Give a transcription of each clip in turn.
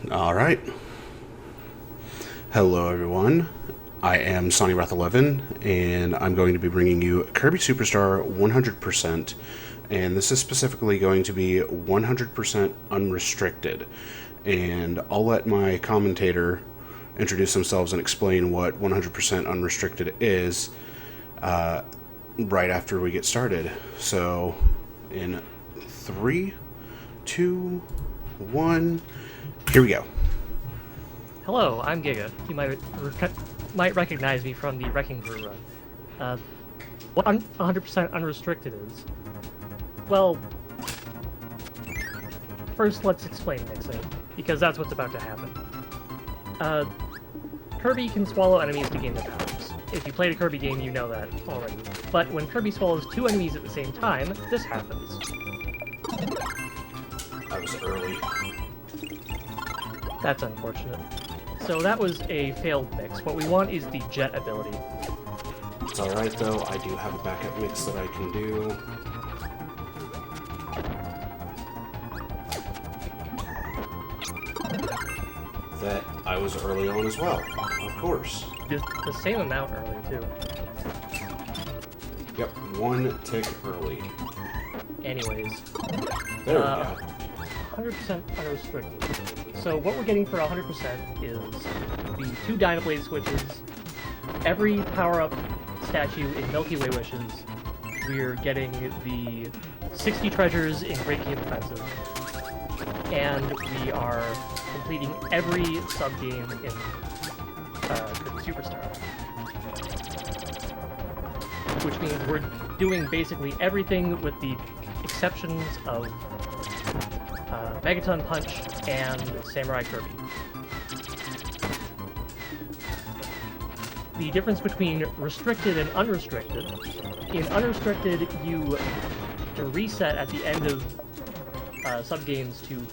All right. Hello, everyone. I am Sawneyrath11, and I'm going to be bringing you Kirby Superstar 100%, and this is specifically going to be 100% unrestricted. And I'll let my commentator introduce themselves and explain what 100% unrestricted is right after we get started. So, in 3, 2, 1, here we go. Hello, I'm Giga. You might recognize me from the Wrecking Crew run. What 100% unrestricted is? Well, first let's explain mixing, because that's what's about to happen. Kirby can swallow enemies to gain their powers. If you played a Kirby game, you know that already. But when Kirby swallows two enemies at the same time, this happens. I was early. That's unfortunate. So that was a failed mix. What we want is the jet ability. It's alright though, I do have a backup mix that I can do. That I was early on as well, of course. The same amount earlier, too. Yep, one tick early. Anyways. There we go. 100% unrestricted. So what we're getting for 100% is the 2 Dynablade switches, every power-up statue in Milky Way Wishes, we're getting the 60 treasures in Great Cave Offensive, and we are completing every sub-game in Kirby Superstar. Which means we're doing basically everything with the exceptions of Megaton Punch and Samurai Kirby. The difference between restricted and unrestricted: in unrestricted, you reset at the end of sub-games to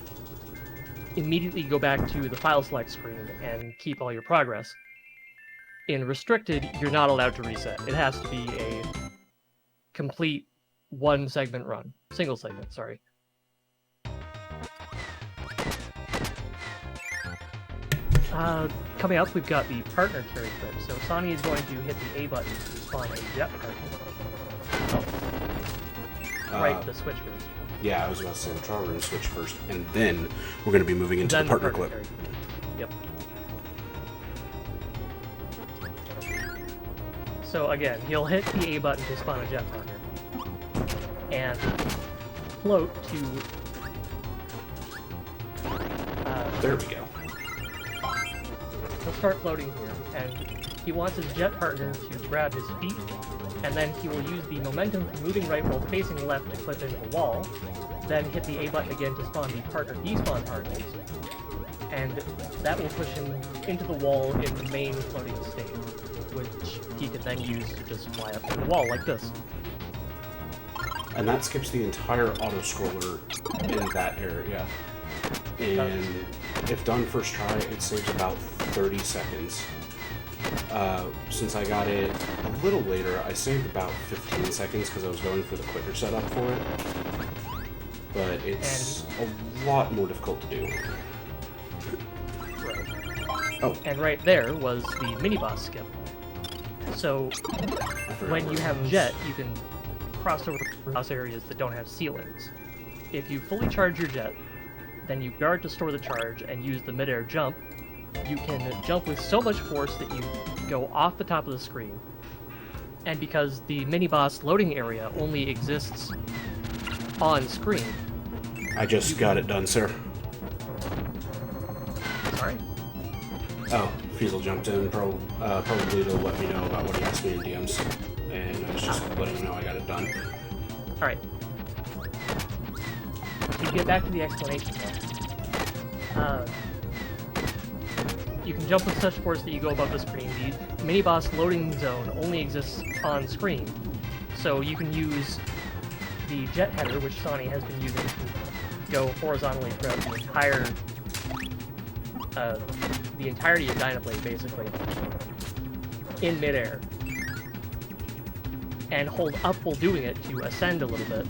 immediately go back to the file select screen and keep all your progress. In restricted, you're not allowed to reset. It has to be a complete one-segment run. Single segment, sorry. Coming up, we've got the partner carry clip. So Sonny is going to hit the A button to spawn a jet partner. Oh. Right, the switch first. Yeah, I was about to say the trial room switch first, and then we're going to be moving into the partner clip. Yep. So again, he'll hit the A button to spawn a jet partner, and float to... there we go. He'll start floating here, and he wants his jet partner to grab his feet, and then he will use the momentum from moving right while facing left to clip into the wall, then hit the A button again to spawn the partner despawn partners, and that will push him into the wall in the main floating state, which he can then use to just fly up to the wall like this. And that skips the entire auto-scroller in that area. And if done first try, it saves about 30 seconds. Since I got it a little later, I saved about 15 seconds because I was going for the quicker setup for it. But it's a lot more difficult to do. Right. Oh. And right there was the mini-boss skip. So, when you have jet, you can cross over boss areas that don't have ceilings. If you fully charge your jet, then you guard to store the charge and use the mid-air jump, you can jump with so much force that you go off the top of the screen. And because the mini-boss loading area only exists on screen... I just got it done, sir. Sorry? Oh, Fiesel jumped in probably to let me know about what he asked me in DMs. And I was just letting him know I got it done. Alright. To get back to the explanation, you can jump with such force that you go above the screen. The mini-boss loading zone only exists on screen, so you can use the jet header, which Sonny has been using to go horizontally throughout the entirety of Dynablade, basically, in midair, and hold up while doing it to ascend a little bit,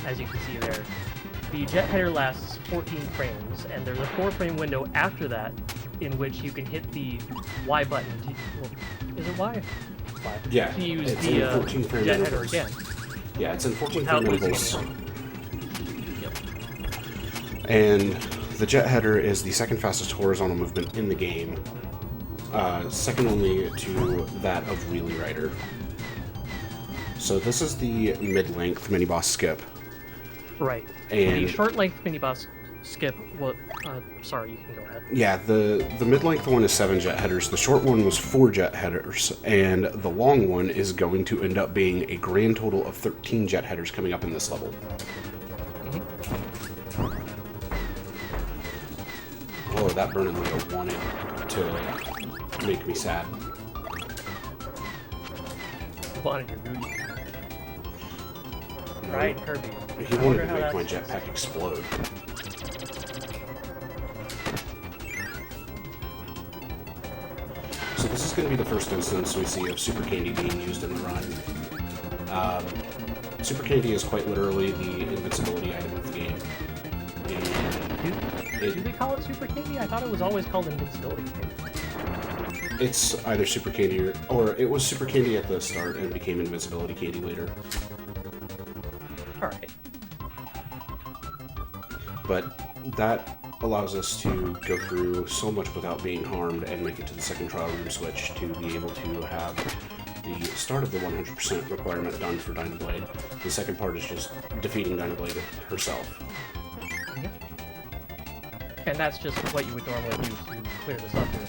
as you can see there. The jet header lasts 14 frames, and there's a 4-frame window after that in which you can hit the Y button to... Well, is it Y? Y. Yeah, to use it's the in 14 frame jet header intervals. again. Yeah, it's in 14 Without frame losing intervals. Yep. And the jet header is the second fastest horizontal movement in the game, second only to that of Wheelie Rider. So this is the mid-length mini-boss skip. Right. And the short-length mini-boss skip, well, sorry, you can go ahead. yeah, the mid-length one is 7 jet headers, the short one was 4 jet headers, and the long one is going to end up being a grand total of 13 jet headers coming up in this level. Oh, that burning wheel wanted to make me sad. Wanted your booty. No, Right, Kirby. he wanted to make my jetpack explode. So this is going to be the first instance we see of Super Candy being used in the run. Super Candy is quite literally the invincibility item of the game. Do they call it Super Candy? I thought it was always called Invincibility Candy. It's either Super Candy or it was Super Candy at the start and became Invincibility Candy later. Alright. But that allows us to go through so much without being harmed and make it to the second trial room switch to be able to have the start of the 100% requirement done for Dynablade. The second part is just defeating Dynablade herself. And that's just what you would normally do to clear this up here.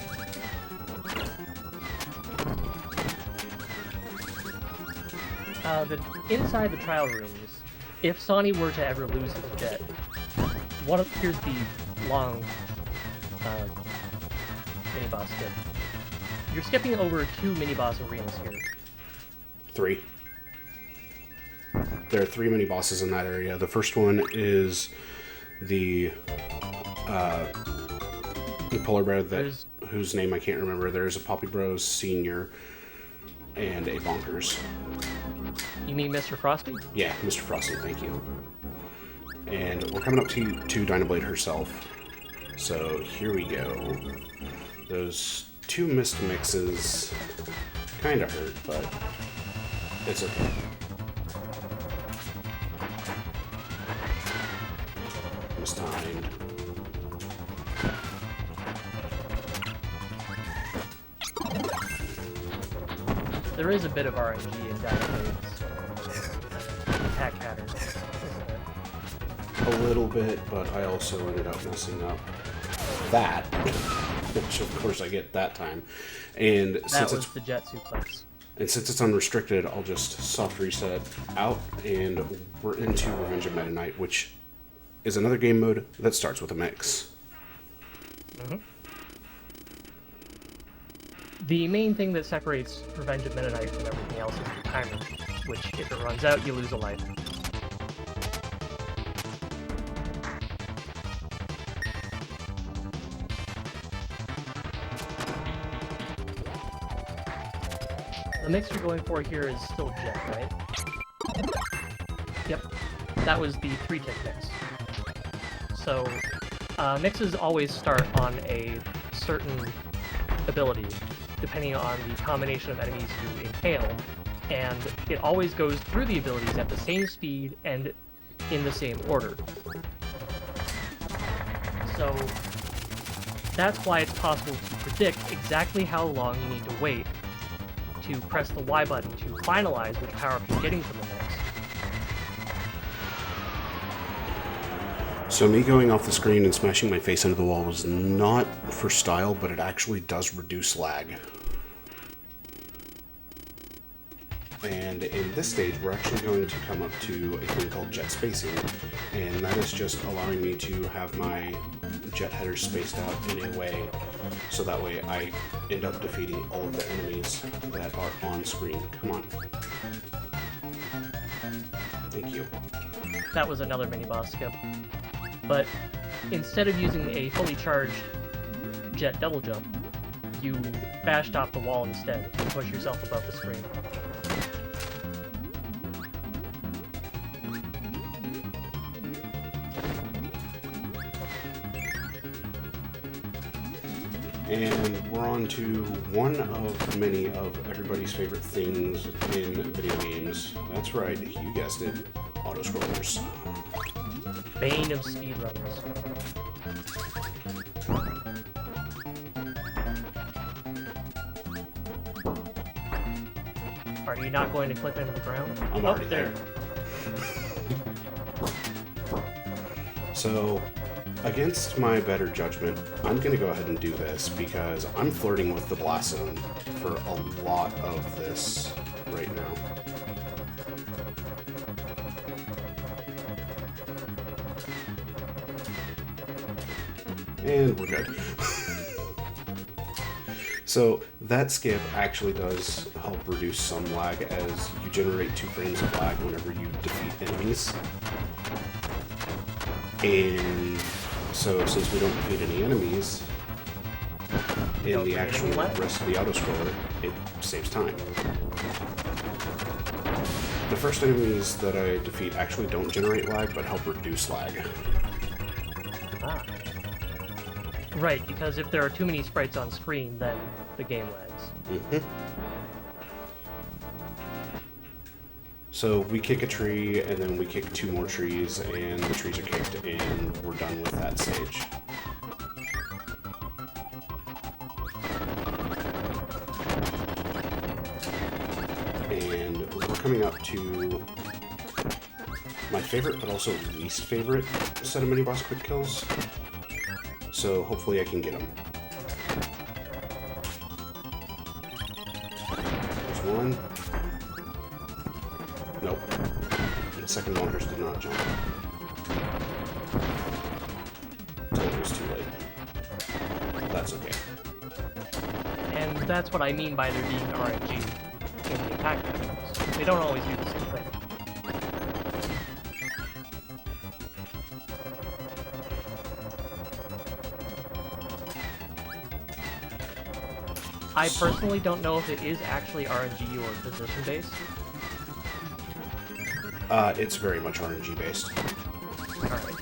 Inside the trial rooms, if Sawney were to ever lose his jet, here's the long mini-boss skip. You're skipping over 2 mini-boss arenas here. 3. There are 3 mini-bosses in that area. The first one is the polar bear whose name I can't remember. There's a Poppy Bros Senior and a Bonkers. You mean Mr. Frosty? Yeah, Mr. Frosty, thank you. And we're coming up to Dynablade herself. So here we go. Those 2 missed mixes kind of hurt, but it's okay. Mistimed. There is a bit of RNG in Dynablade's attack patterns, isn't there? A little bit, but I also ended up messing up that, which of course I get that time. And that was the jet suplex. And since it's unrestricted, I'll just soft reset out, and we're into Revenge of Meta Knight, which is another game mode that starts with a mix. The main thing that separates Revenge of Meta Knight from everything else is the timer, which, if it runs out, you lose a life. The mix you're going for here is still jet, right? Yep. That was the 3-tick mix. So, mixes always start on a certain ability, depending on the combination of enemies you impale, and it always goes through the abilities at the same speed and in the same order. So, that's why it's possible to predict exactly how long you need to wait to press the Y button to finalize which power-up you're getting from the mix. So me going off the screen and smashing my face into the wall was not for style, but it actually does reduce lag. And in this stage, we're actually going to come up to a thing called jet spacing, and that is just allowing me to have my jet headers spaced out in a way so that way I end up defeating all of the enemies that are on screen. Come on. Thank you. That was another mini-boss skip. But instead of using a fully charged jet double jump, you bashed off the wall instead to push yourself above the screen. And we're on to one of many of everybody's favorite things in video games. That's right, you guessed it, auto-scrollers. Bane of speedruns. Are you not going to clip into the ground? I'm already there. So, against my better judgment, I'm going to go ahead and do this because I'm flirting with the blast zone for a lot of this right now. And we're good. So that skip actually does help reduce some lag as you generate 2 frames of lag whenever you defeat enemies. And so since we don't defeat any enemies in the actual rest of the auto-scroller, it saves time. The first enemies that I defeat actually don't generate lag, but help reduce lag. Ah. Right, because if there are too many sprites on screen, then the game lags. Mm-hmm. So we kick a tree, and then we kick 2 more trees, and the trees are kicked, and we're done with that stage. And we're coming up to my favorite, but also least favorite set of mini-boss quick kills. So hopefully I can get them. There's one. Nope. The second walkers did not jump. Until it was too late. That's okay. And that's what I mean by there being RNG in the attack mechanisms. They don't always do the same thing. I personally don't know if it is actually RNG or position-based. It's very much RNG based. Alright.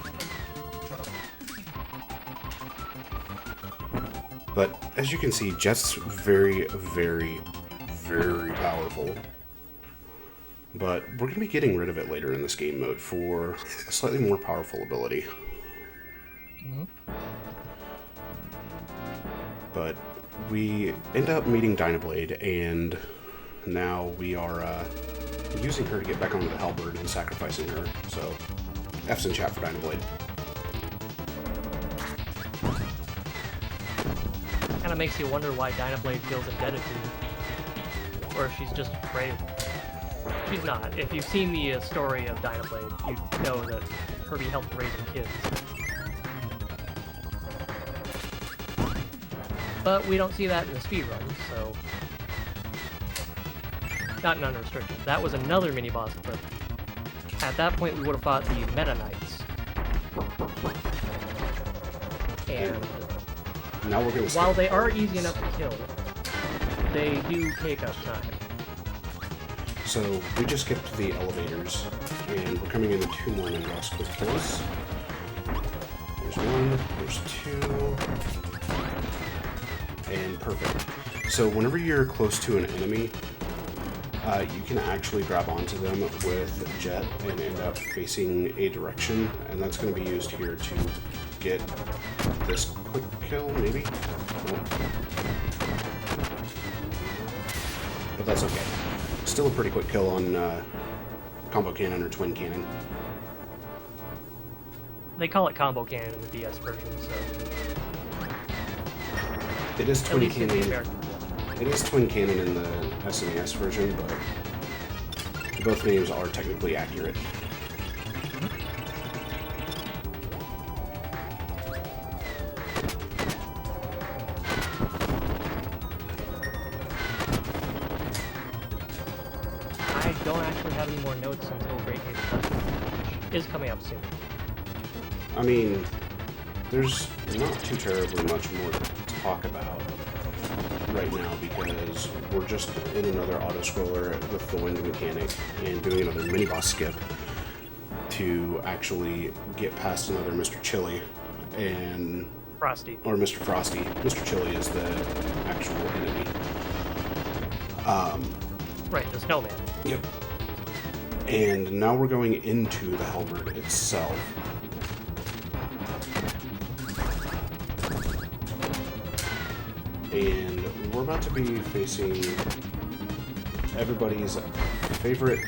But as you can see, Jet's very, very, very powerful. But we're going to be getting rid of it later in this game mode for a slightly more powerful ability. Mm-hmm. But we end up meeting Dynablade, and now we are using her to get back onto the halberd and sacrificing her. So, F's in chat for Dynablade. Kind of makes you wonder why Dynablade feels indebted to you. Or if she's just afraid. She's not. If you've seen the story of Dynablade, you know that Kirby helped raising kids. But we don't see that in the speedruns, so... Not in Unrestricted. That was another mini-boss, but at that point we would have fought the Meta Knights. And now we're gonna while they are easy enough to kill, they do take up time. So we just skipped the elevators, and we're coming into 2 more mini-boss quick kills. There's 1, there's 2, and perfect. So whenever you're close to an enemy, you can actually grab onto them with Jet and end up facing a direction, and that's going to be used here to get this quick kill, maybe? Nope. But that's okay. Still a pretty quick kill on combo cannon or twin cannon. They call it combo cannon in the DS version, so... It is At twin least in the cannon. American one. It is twin cannon in the SNES version, but both names are technically accurate. I don't actually have any more notes until Great Games Festival, which is coming up soon. I mean, there's not too terribly much more to talk about right now because we're just in another auto-scroller with the wind mechanic and doing another mini-boss skip to actually get past another Mr. Chili. And Frosty. Or Mr. Frosty. Mr. Chili is the actual enemy. Right, the snowman. Yep. And now we're going into the halberd itself. And we're about to be facing everybody's favorite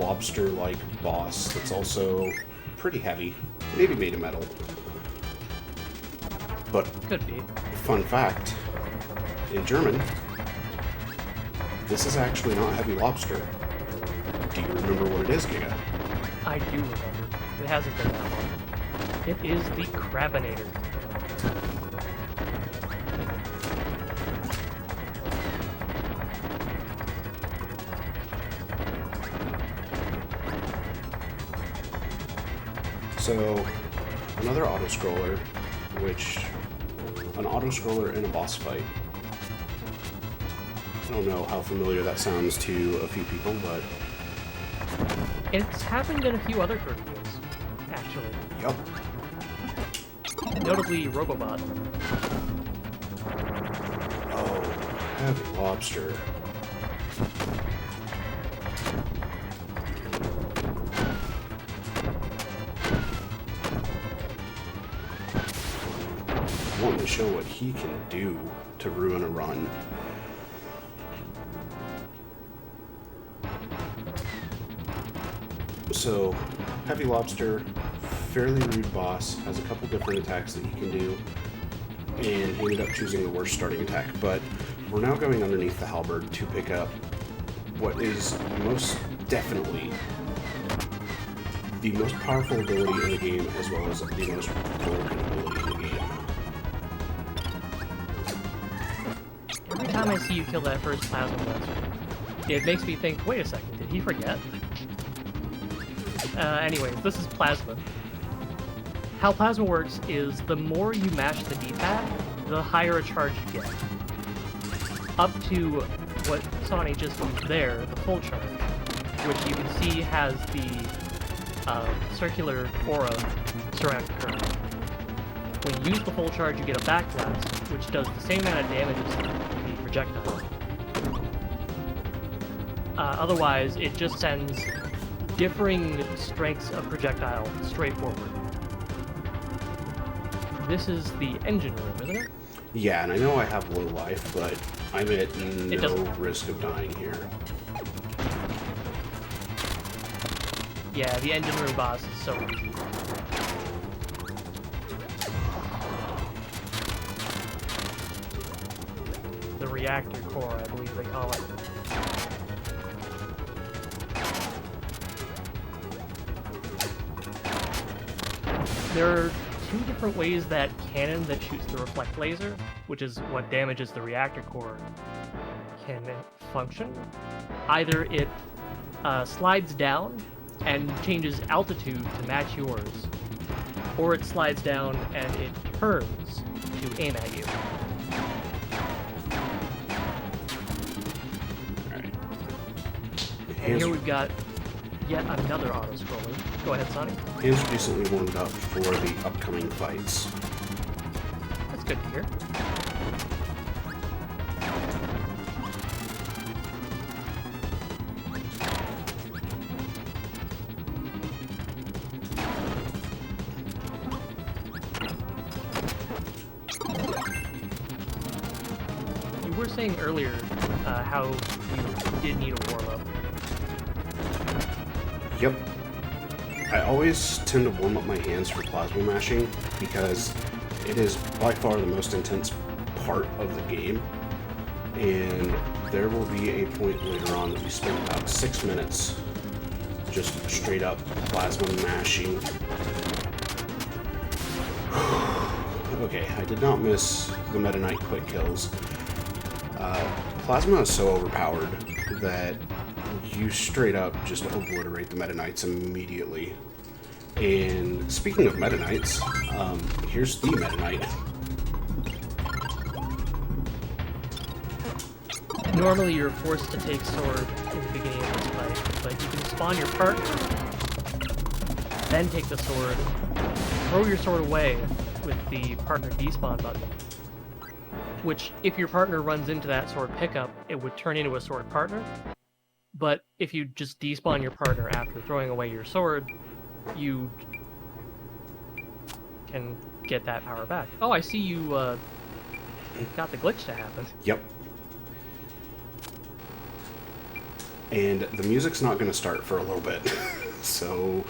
lobster-like boss that's also pretty heavy, maybe made of metal. But Could be. fun fact, in German, this is actually not heavy lobster. Do you remember what it is, Giga? I do remember. It hasn't been that long. It is the Crabinator. So, another auto-scroller, which... an auto-scroller in a boss fight. I don't know how familiar that sounds to a few people, but... It's happened in a few other Kirby games, actually. yup. Notably Robobot. Oh, heavy lobster. Wanting to show what he can do to ruin a run. So, Heavy Lobster, fairly rude boss, has a couple different attacks that he can do, and he ended up choosing the worst starting attack. But we're now going underneath the halberd to pick up what is most definitely the most powerful ability in the game, as well as the most broken ability in the game. Every time I see you kill that first plasma monster, it makes me think, wait a second, did he forget? Anyways, this is Plasma. How Plasma works is the more you mash the D-pad, the higher a charge you get. Up to what Sony just used there, the full charge, which you can see has the circular aura surrounding Kirby. When you use the full charge, you get a backblast, which does the same amount of damage as the projectile. Otherwise, it just sends differing strengths of projectile straight forward. This is the engine room, isn't it? Yeah, and I know I have low life, but I'm at no risk of dying here. Yeah, the engine room boss is so easy. The reactor core, I believe they call it. There are two different ways that cannon that shoots the reflect laser, which is what damages the reactor core, can function. Either it slides down and changes altitude to match yours, or it slides down and it turns to aim at you. And here we've got yet another auto-scroller. Go ahead, Sonny. Hands are decently warmed up for the upcoming fights. That's good to hear. You were saying earlier how you did need a warm-up. Yep. I always tend to warm up my hands for plasma mashing because it is by far the most intense part of the game, and there will be a point later on that we spend about 6 minutes just straight up plasma mashing. Okay, I did not miss the Meta Knight quick kills. Plasma is so overpowered that you straight up just obliterate the Meta Knights immediately. And speaking of Meta Knights, here's the Meta Knight. Normally you're forced to take sword in the beginning of this fight, but you can spawn your partner, then take the sword, throw your sword away, with the partner despawn button, which if your partner runs into that sword pickup, it would turn into a sword partner. But if you just despawn your partner after throwing away your sword, you can get that power back. Oh, I see you got the glitch to happen. Yep. And the music's not going to start for a little bit. So,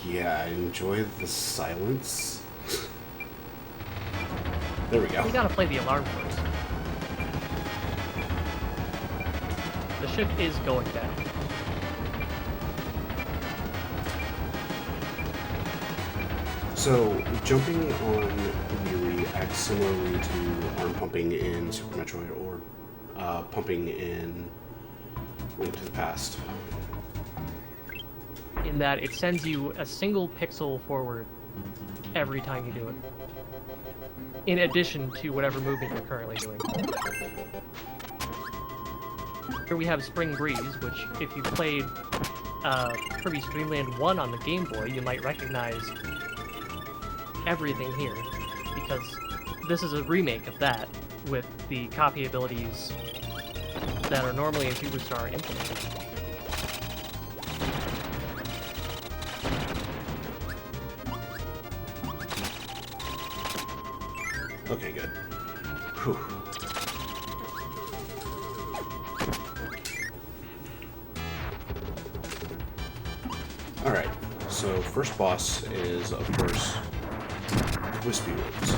yeah, enjoy the silence. There we go. We gotta play the alarm first. The ship is going down. So, jumping on Wheelie acts similarly to arm pumping in Super Metroid or pumping in Link to the Past. In that it sends you a single pixel forward every time you do it. In addition to whatever movement you're currently doing. Here we have Spring Breeze, which if you played Kirby's Dream Land 1 on the Game Boy, you might recognize everything here, because this is a remake of that, with the copy abilities that are normally in Superstar implemented. Okay, good. Whew. Alright, so first boss is, of course, Wispy Woods.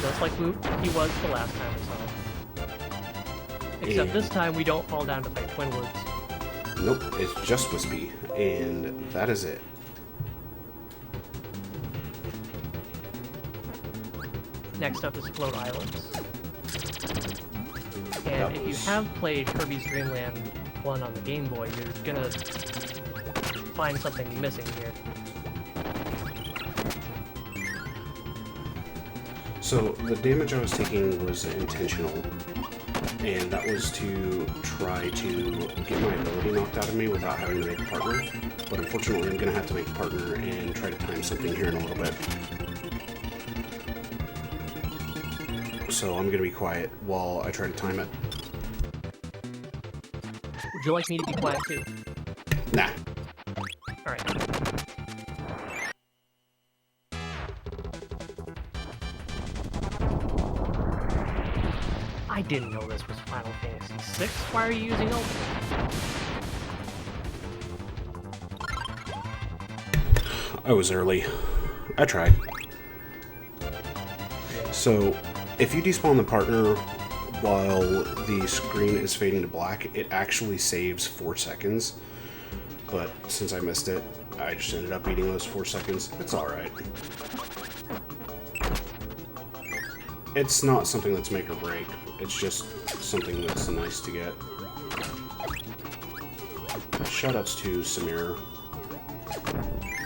Just like he was the last time we saw him. Except this time we don't fall down to fight Twin Woods. Nope, it's just Wispy, and that is it. Next up is Float Islands. And if you have played Kirby's Dream Land 1 on the Game Boy, you're gonna find something missing here. So, the damage I was taking was intentional, and that was to try to get my ability knocked out of me without having to make a partner. But unfortunately, I'm going to have to make a partner and try to time something here in a little bit. So I'm going to be quiet while I try to time it. Would you like me to be quiet too? Nah. Alright. I didn't know this was Final Fantasy VI. Why are you using Ultimate? I was early. I tried. So, if you despawn the partner while the screen is fading to black, it actually saves 4 seconds. But since I missed it, I just ended up eating those 4 seconds. It's alright. It's not something that's make or break. It's just something that's nice to get. Shoutouts to Samir.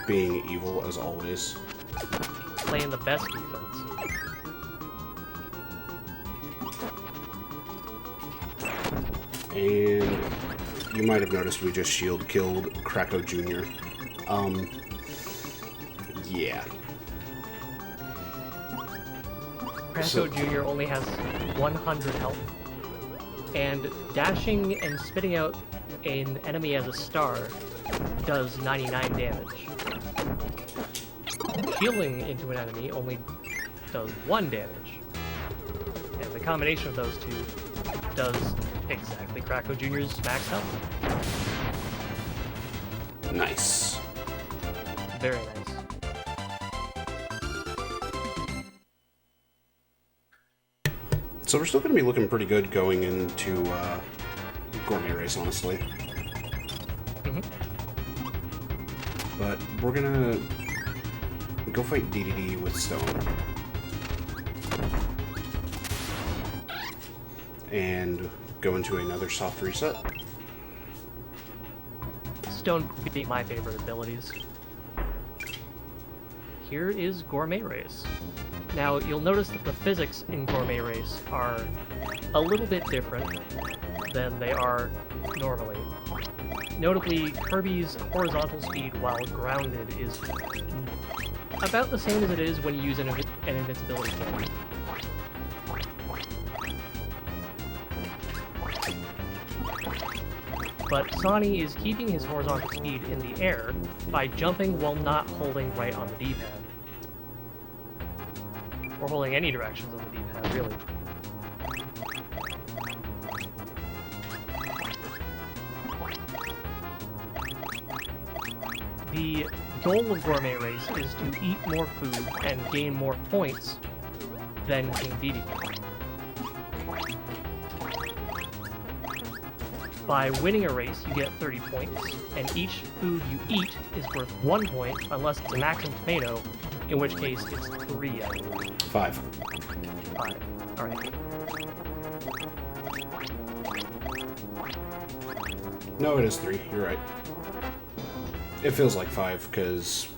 Being evil as always. Playing the best defense. And you might have noticed we just shield killed Kracko Jr. Yeah. Kracko Jr. only has 100 health. And dashing and spitting out an enemy as a star does 99 damage. Shielding into an enemy only does 1 damage. And the combination of those two does exactly Kracko Jr.'s max health. Nice. Very nice. So we're still going to be looking pretty good going into Gourmet Race, honestly. Mm-hmm. But we're going to go fight DDD with Stone. And go into another soft reset. Stone beat my favorite abilities. Here is Gourmet Race. Now, you'll notice that the physics in Gourmet Race are a little bit different than they are normally. Notably, Kirby's horizontal speed while grounded is about the same as it is when you use an invincibility cannon. But Sawny is keeping his horizontal speed in the air by jumping while not holding right on the D-pad. Or holding any directions on the D-pad, really. The goal of Gourmet Race is to eat more food and gain more points than King Dedede. By winning a race, you get 30 points, and each food you eat is worth 1 point, unless it's a maximum tomato, in which case it's 3, I believe. 5. 5. Alright. No, it is 3. You're right. It feels like 5, because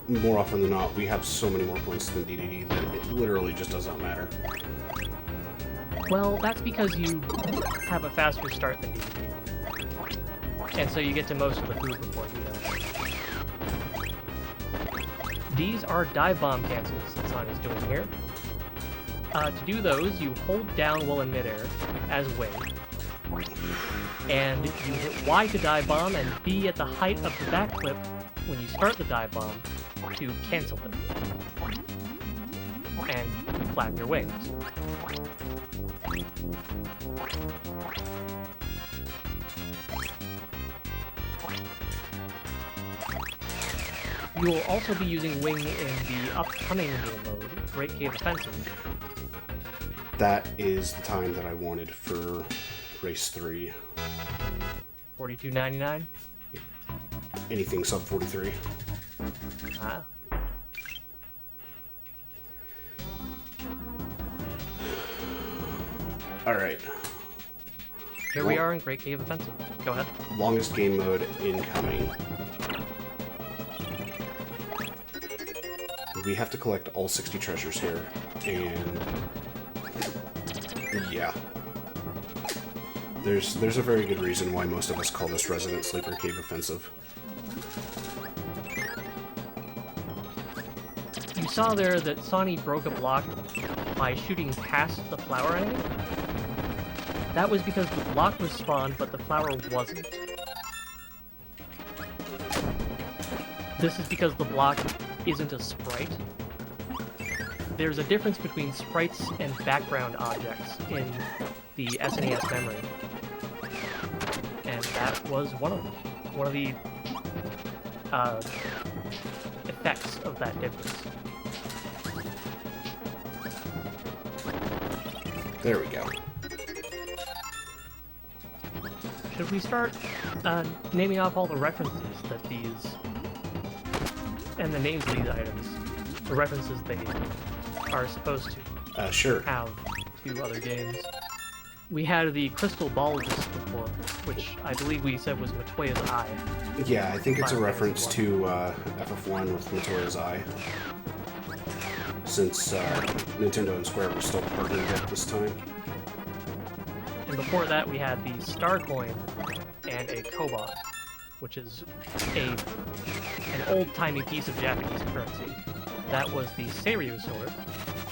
more often than not, we have so many more points than DDD that it literally just does not matter. Well, that's because you have a faster start than DDD. And so you get to most of the food before you know. These are dive bomb cancels that Sawny's doing here. To do those, you hold down while in midair as wing. And you hit Y to dive bomb and B at the height of the backflip when you start the dive bomb to cancel it. And flap your wings. You will also be using wing in the upcoming game mode, Great Cave Offensive. That is the time that I wanted for Race 3. $42.99? Anything sub 43. Ah. Alright. Here we are in Great Cave Offensive. Go ahead. Longest game mode incoming. We have to collect all 60 treasures here, and yeah. There's a very good reason why most of us call this Resident Sleeper Cave Offensive. You saw there that Sawny broke a block by shooting past the flower enemy? That was because the block was spawned, but the flower wasn't. This is because the block isn't a sprite. There's a difference between sprites and background objects in the SNES memory. And that was one of them. One of the effects of that difference. There we go. Should we start naming off all the references that these... and the names of these items, the references they are supposed to Sure. have to other games? We had the crystal ballist before, which I believe we said was Matoya's eye. Yeah, I think it's a reference to FF1 with Matoya's Eye. Since Nintendo and Square were still partnered at this time. And before that we had the Star Coin and a Cobot, which is an old-timey piece of Japanese currency. That was the Seiryu sword.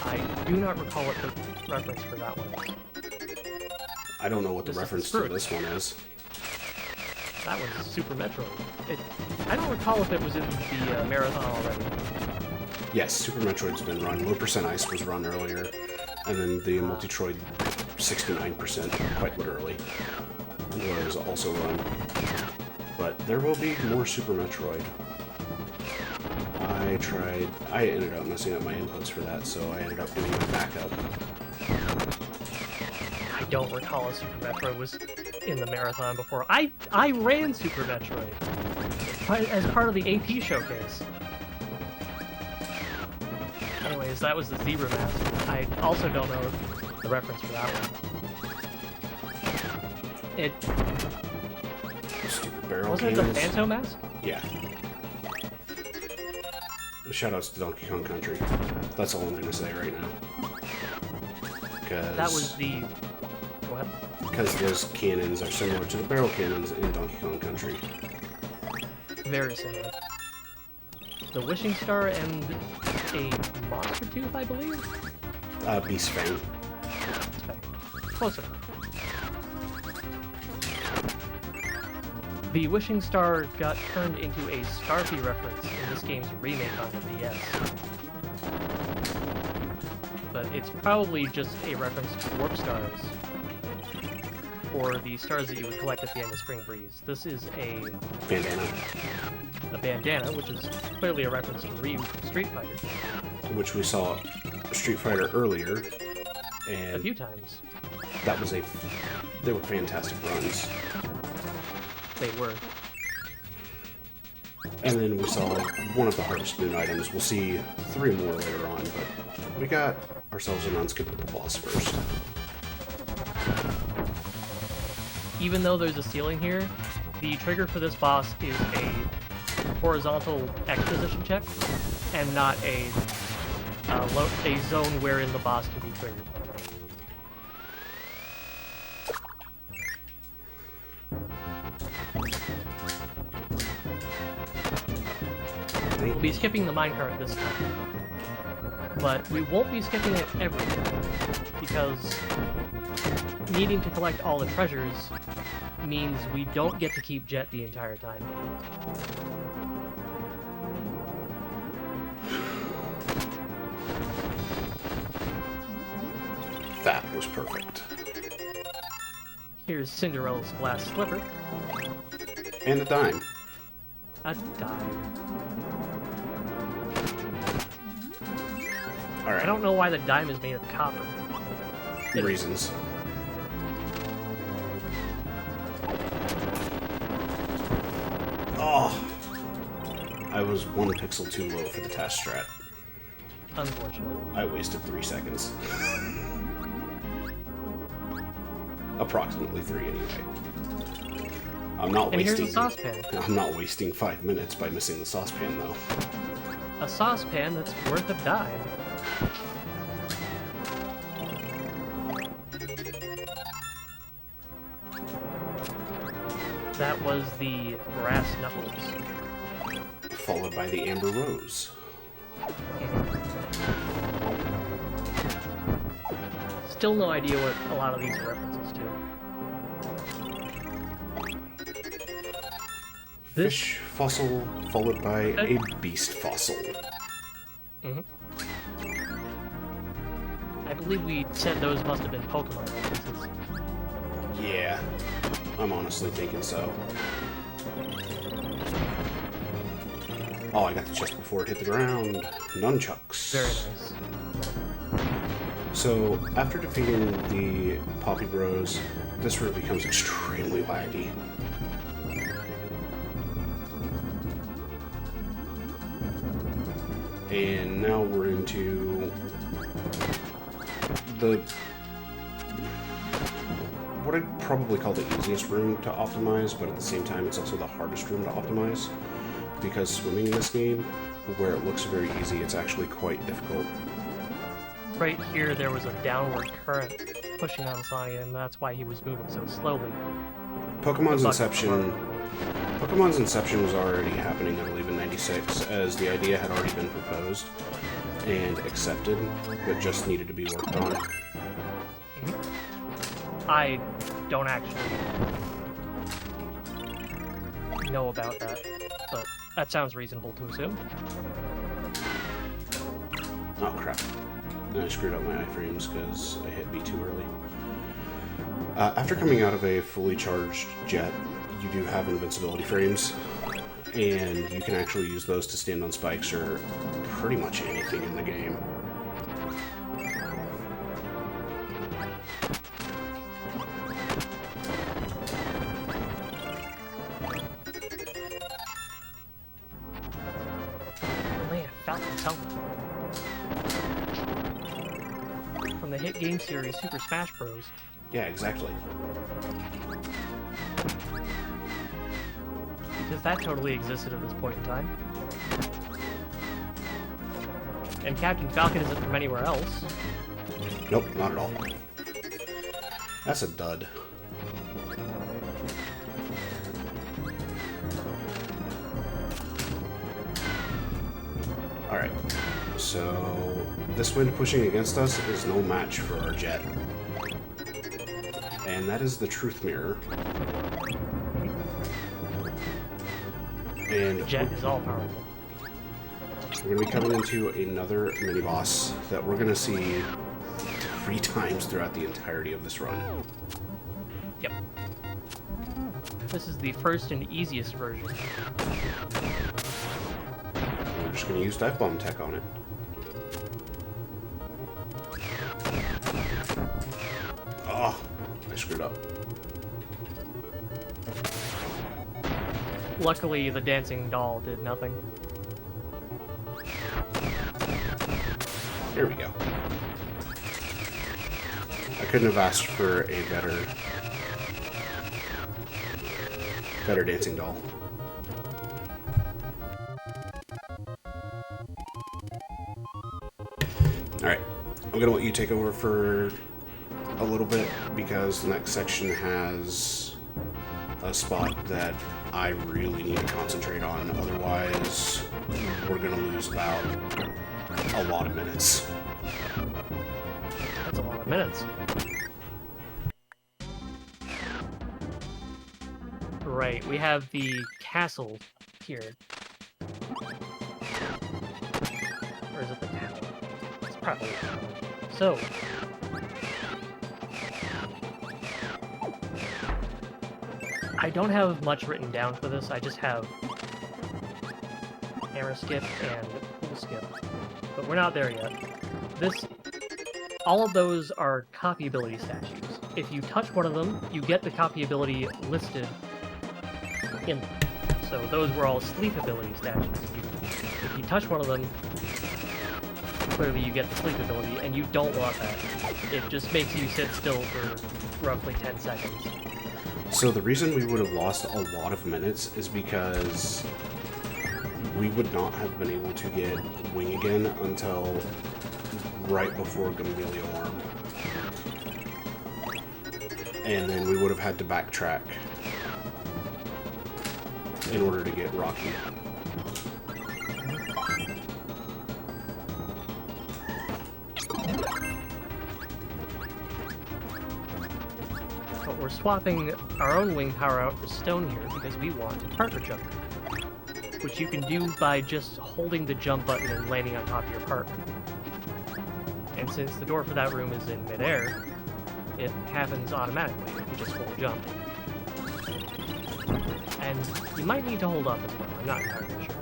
I do not recall what the reference for that one is. I don't know what the reference to this one is. That was Super Metroid. I don't recall if it was in the marathon already. Yes, Super Metroid's been run. Low Percent Ice was run earlier, and then the Multitroid 69%, quite literally, was also run. But there will be more Super Metroid. I ended up messing up my inputs for that, so I ended up doing a backup. I don't recall a Super Metroid was in the marathon before. I ran Super Metroid as part of the AP showcase. Anyways, that was the Zebra Mask. I also don't know the reference for that one. Stupid barrel Wasn't it the cannons. Phantom Mask? Yeah. Shoutouts to Donkey Kong Country. That's all I'm going to say right now. That was the... Go ahead. Because those cannons are similar to the barrel cannons in Donkey Kong Country. Very similar. the Wishing Star and a Monster Tooth, I believe? Beast Fang. Okay. Close enough. The Wishing Star got turned into a Starfy reference in this game's remake on the DS. But it's probably just a reference to Warp Stars, or the stars that you would collect at the end of Spring Breeze. This is a bandana, which is clearly a reference to Ryu from Street Fighter. Which we saw Street Fighter earlier, and a few times. That was they were fantastic runs. They were. And then we saw one of the Harvest Moon items. We'll see 3 more later on, but we got ourselves an unskippable boss first. Even though there's a ceiling here, the trigger for this boss is a horizontal X position check, and not a zone wherein the boss can be triggered. We'll be skipping the minecart this time, but we won't be skipping it every time, because needing to collect all the treasures means we don't get to keep Jet the entire time. That was perfect. Here's Cinderella's glass slipper. And a dime. A dime. Alright. I don't know why the dime is made of copper. Reasons. Oh! I was 1 pixel too low for the task strat. Unfortunate. I wasted 3 seconds. Approximately 3 anyway. I'm not wasting. Here's a saucepan. I'm not wasting 5 minutes by missing the saucepan though. A saucepan that's worth a dime. That was the brass knuckles. Followed by the amber rose. Still no idea what a lot of these are references to. Fish fossil followed by a beast fossil. I believe we said those must have been Pokemon references. Yeah, I'm honestly thinking so. Oh, I got the chest before it hit the ground. Nunchucks. Very nice. So, after defeating the Poppy Bros, this route becomes extremely laggy. And now we're into what I'd probably call the easiest room to optimize, but at the same time it's also the hardest room to optimize, because swimming in this game, where it looks very easy, it's actually quite difficult. Right here there was a downward current pushing on Sonic, and that's why he was moving so slowly. Pokemon's Inception was already happening, I believe, in '96, as the idea had already been proposed and accepted, but just needed to be worked on. I don't actually know about that, but that sounds reasonable to assume. Oh crap. I screwed up my iframes because I hit B too early. After coming out of a fully charged jet, you do have invincibility frames, and you can actually use those to stand on spikes or pretty much anything in the game. Man, Falcon's helmet. From the hit game series Super Smash Bros. Yeah, exactly. Because that totally existed at this point in time. And Captain Falcon isn't from anywhere else. Nope, not at all. That's a dud. Alright, so this wind pushing against us is no match for our jet. And that is the truth mirror. And Jet is all powerful. we're going to be coming into another mini-boss that we're going to see 3 times throughout the entirety of this run. Yep. This is the first and easiest version. We're just going to use Dive Bomb tech on it. Oh, I screwed up. Luckily, the dancing doll did nothing. Here we go. I couldn't have asked for a better dancing doll. Alright, I'm gonna let you take over for a little bit because the next section has a spot that I really need to concentrate on, otherwise we're gonna lose about a lot of minutes. That's a lot of minutes. Right, we have the castle here. Or is it the tower? It's probably the tower. So, I don't have much written down for this, I just have hammer skip and pool skip. But we're not there yet. All of those are copy ability statues. If you touch one of them, you get the copy ability listed in them. So those were all sleep ability statues. If you touch one of them, clearly you get the sleep ability, and you don't want that. It just makes you sit still for roughly 10 seconds. So the reason we would have lost a lot of minutes is because we would not have been able to get Wing again until right before Emilio Arms. And then we would have had to backtrack in order to get Rocky. But we're swapping our own wing power out for stone here because we want a partner jump, which you can do by just holding the jump button and landing on top of your partner. And since the door for that room is in midair, it happens automatically if you just hold jump. And you might need to hold up as well, I'm not entirely sure.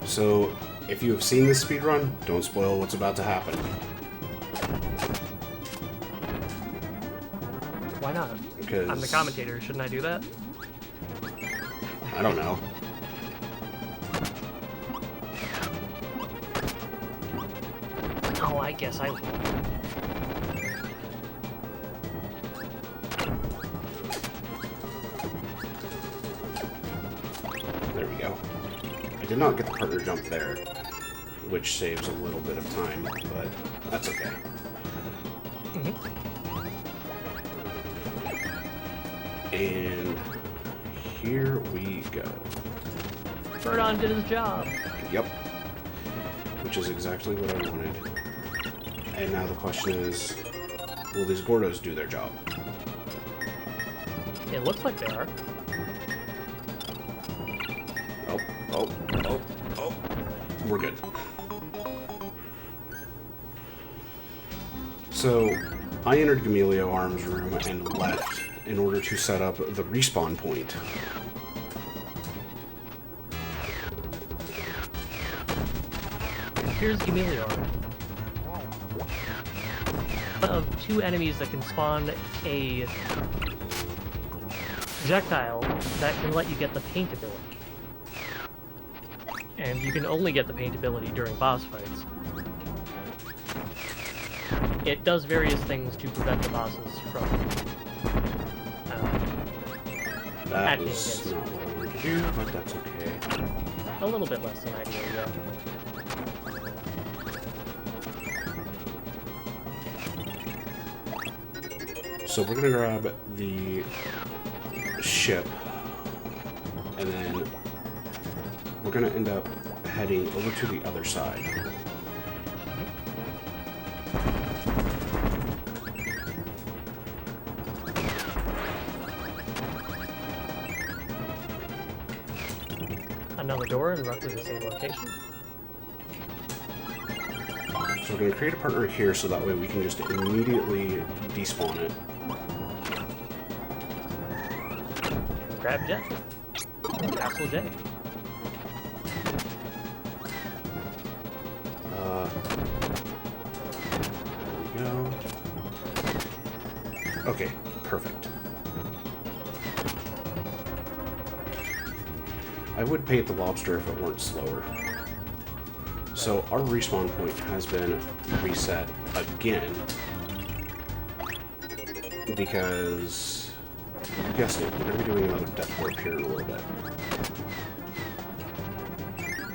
So, if you have seen this speedrun, don't spoil what's about to happen. Why not? Because I'm the commentator, shouldn't I do that? I don't know. Oh, I guess I will. There we go. I did not get the partner jump there, which saves a little bit of time, but that's okay. And here we go. Birdon did his job. Yep. Which is exactly what I wanted. And now the question is, will these Gordos do their job? It looks like they are. Oh. We're good. So, I entered Emilio Arms' room and left in order to set up the respawn point. Here's Emilio Arms. One of 2 enemies that can spawn a projectile that can let you get the paint ability. And you can only get the paint ability during boss fights. It does various things to prevent the bosses from That acting was against not what I wanted to do, but that's okay. a little bit less than ideal, yeah. So we're gonna grab the ship and then we're going to end up heading over to the other side. Another door in roughly the same location. So we're going to create a partner here so that way we can just immediately despawn it. Grab Jet. Castle J. There we go. Okay, perfect. I would paint the Lobster if it weren't slower. So our respawn point has been reset again because, you guessed it, we're going to be doing another death warp here in a little bit.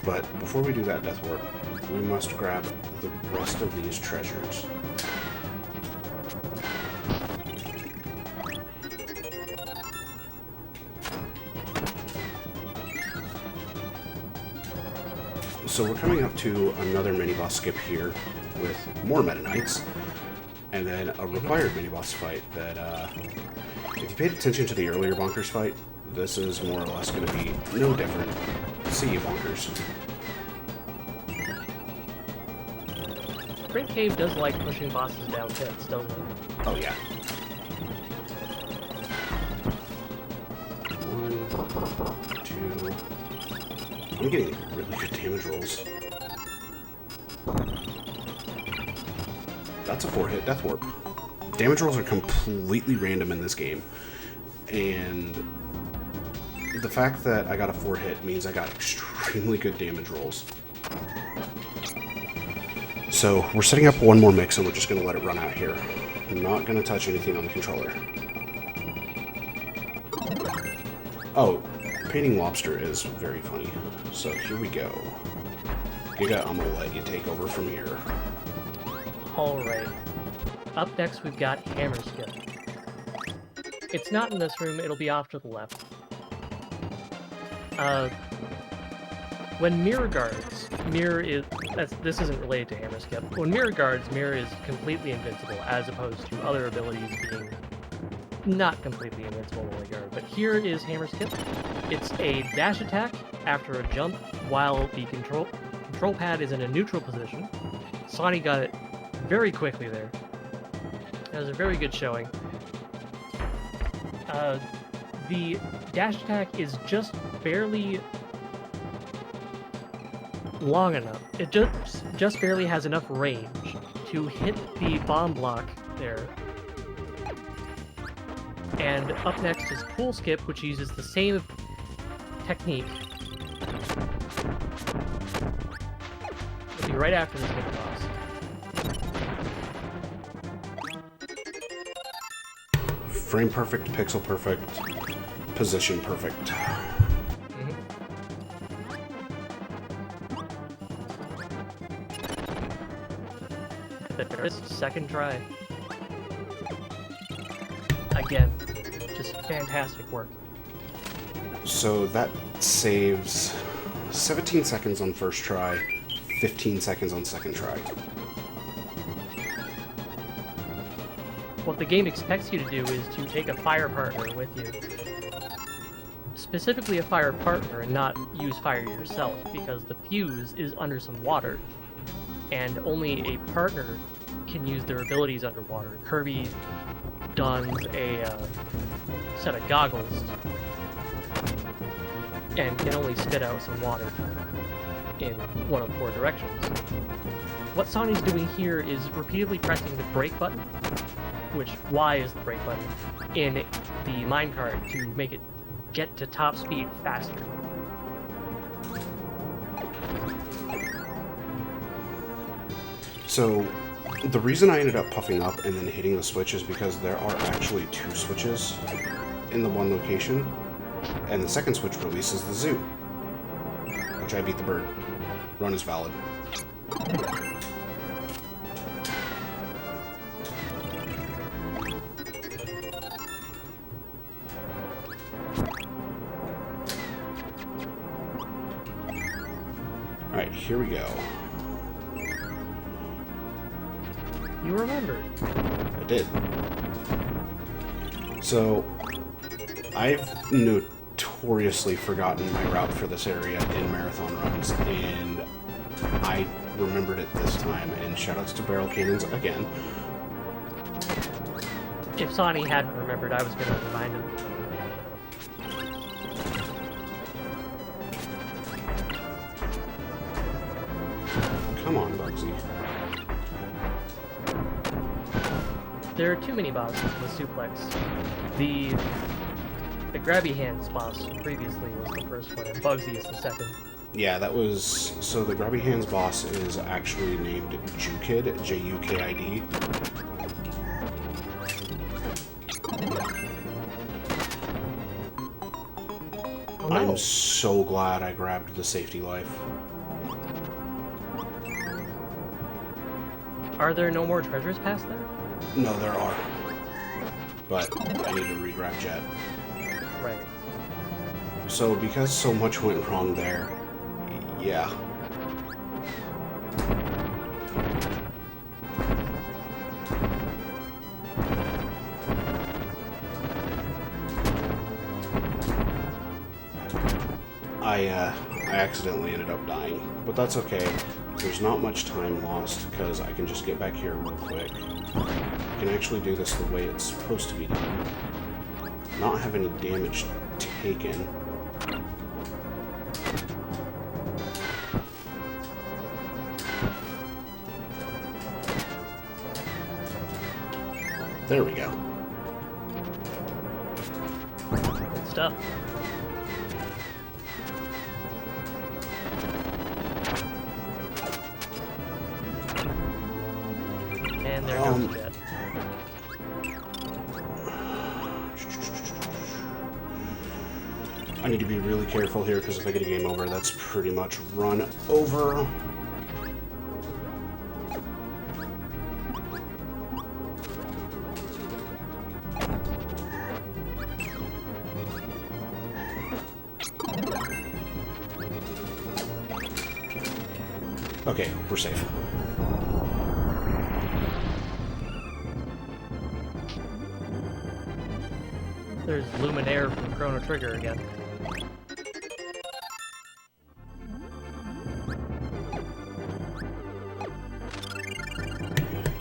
But before we do that death warp, we must grab the rest of these treasures. So we're coming up to another mini-boss skip here with more Meta Knights, and then a required mini-boss fight that, if you paid attention to the earlier Bonkers fight, this is more or less going to be no different. See you, Bonkers. Great Cave does like pushing bosses down pits, doesn't it? Oh, yeah. 1, 2... I'm getting really good damage rolls. That's a 4-hit death warp. Damage rolls are completely random in this game, and the fact that I got a 4-hit means I got extremely good damage rolls. So we're setting up one more mix and we're just going to let it run out here. I'm not going to touch anything on the controller. Oh, painting Lobster is very funny. So here we go. Giga, I'm going to let you take over from here. Alright. Up next we've got Hammer Skip. It's not in this room, it'll be off to the left. When Mirror guards, Mirror is... this isn't related to Hammer Skip. When Mirror guards, Mirror is completely invincible, as opposed to other abilities being not completely invincible when they guard. But here is Hammer Skip. It's a dash attack after a jump while the control pad is in a neutral position. Sawny got it very quickly there. That was a very good showing. The dash attack is just barely long enough. It just barely has enough range to hit the bomb block there. And up next is Pool Skip, which uses the same technique. It'll be right after this mini boss. Frame perfect, pixel perfect, position perfect. There is second try. Again, just fantastic work. So that saves 17 seconds on first try, 15 seconds on second try. What the game expects you to do is to take a fire partner with you. Specifically a fire partner and not use fire yourself, because the fuse is under some water, and only a partner can use their abilities underwater. Kirby dons a set of goggles and can only spit out some water in one of 4 directions. What Sawny's doing here is repeatedly pressing the brake button, which Y is the brake button, in the minecart to make it get to top speed faster. So the reason I ended up puffing up and then hitting the switch is because there are actually 2 switches in the one location, and the second switch releases the zoo, which I beat the bird. Run is valid. Alright, here we go. You remembered. I did. So, I've notoriously forgotten my route for this area in marathon runs, and I remembered it this time, and shoutouts to barrel cannons again. If Sawney hadn't remembered, I was going to remind him. Come on, Bugsy. There are two mini-bosses in the suplex. The grabby hands boss previously was the first one, and Bugsy is the second. Yeah, that was... So the grabby hands boss is actually named Jukid, J-U-K-I-D. Oh, no. I'm so glad I grabbed the safety life. Are there no more treasures past there? No, there are. But I need to re-grab Jet. Right. So because so much went wrong there, yeah. I accidentally ended up dying, but that's okay. There's not much time lost, because I can just get back here real quick. I can actually do this the way it's supposed to be done. Not have any damage taken. There we go. Good stuff. And there goes the jet. I need to be really careful here, because if I get a game over, that's pretty much run over. Okay, we're safe. There's Luminaire from Chrono Trigger again.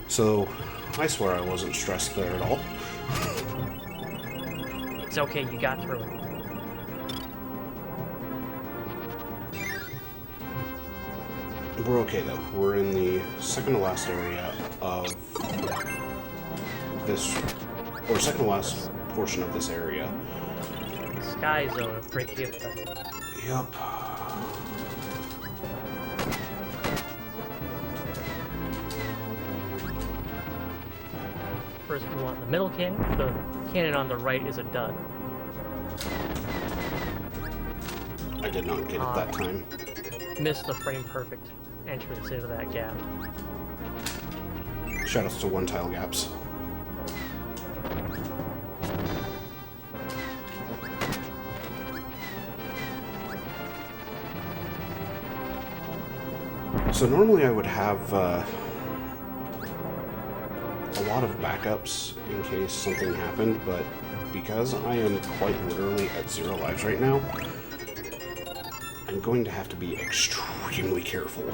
So, I swear I wasn't stressed there at all. It's okay, you got through it. We're okay though. We're in the second to last area of this, or second to last portion of this area. Sky Zone of Great Cave Festival. Yup. First we want the middle cannon. The cannon on the right is a dud. I did not get it that time. Missed the frame perfect entrance into that gap. Shoutouts to one-tile gaps. So normally I would have a lot of backups in case something happened, but because I am quite literally at 0 lives right now, I'm going to have to be extremely careful.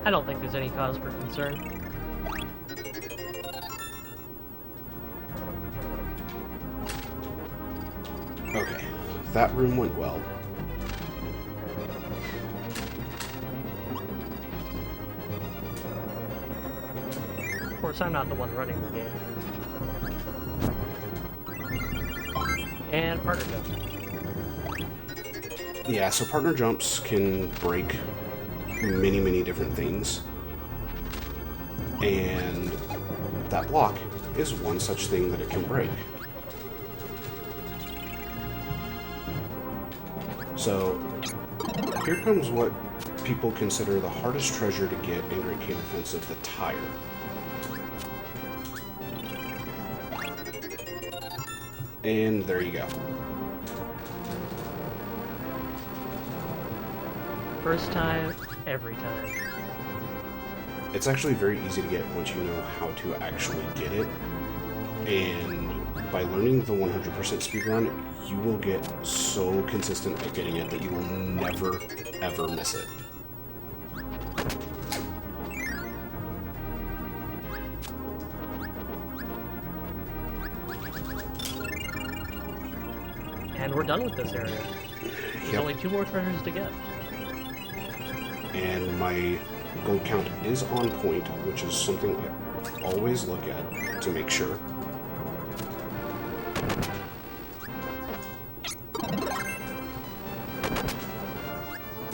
I don't think there's any cause for concern. Okay, that room went well. Of course, I'm not the one running the game. And partner jump. Yeah, so partner jumps can break many, many different things. And that block is one such thing that it can break. So, here comes what people consider the hardest treasure to get in Great Cave Offensive, the tire. And there you go. First time, every time. It's actually very easy to get once you know how to actually get it. And by learning the 100% speedrun, you will get so consistent at getting it that you will never, ever miss it. And we're done with this area. There's only 2 more treasures to get. And my gold count is on point, which is something I always look at to make sure.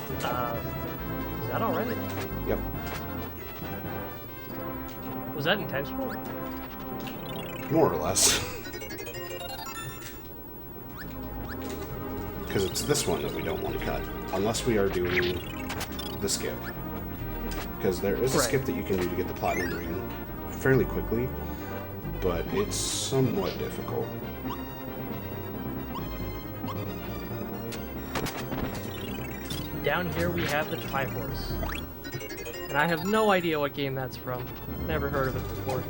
Is that alright? Yep. Was that intentional? More or less. Because it's this one that we don't want to cut, unless we are doing the skip. Because there is a skip that you can do to get the platinum ring fairly quickly, but it's somewhat difficult. Down here we have the Triforce. And I have no idea what game that's from. Never heard of it before.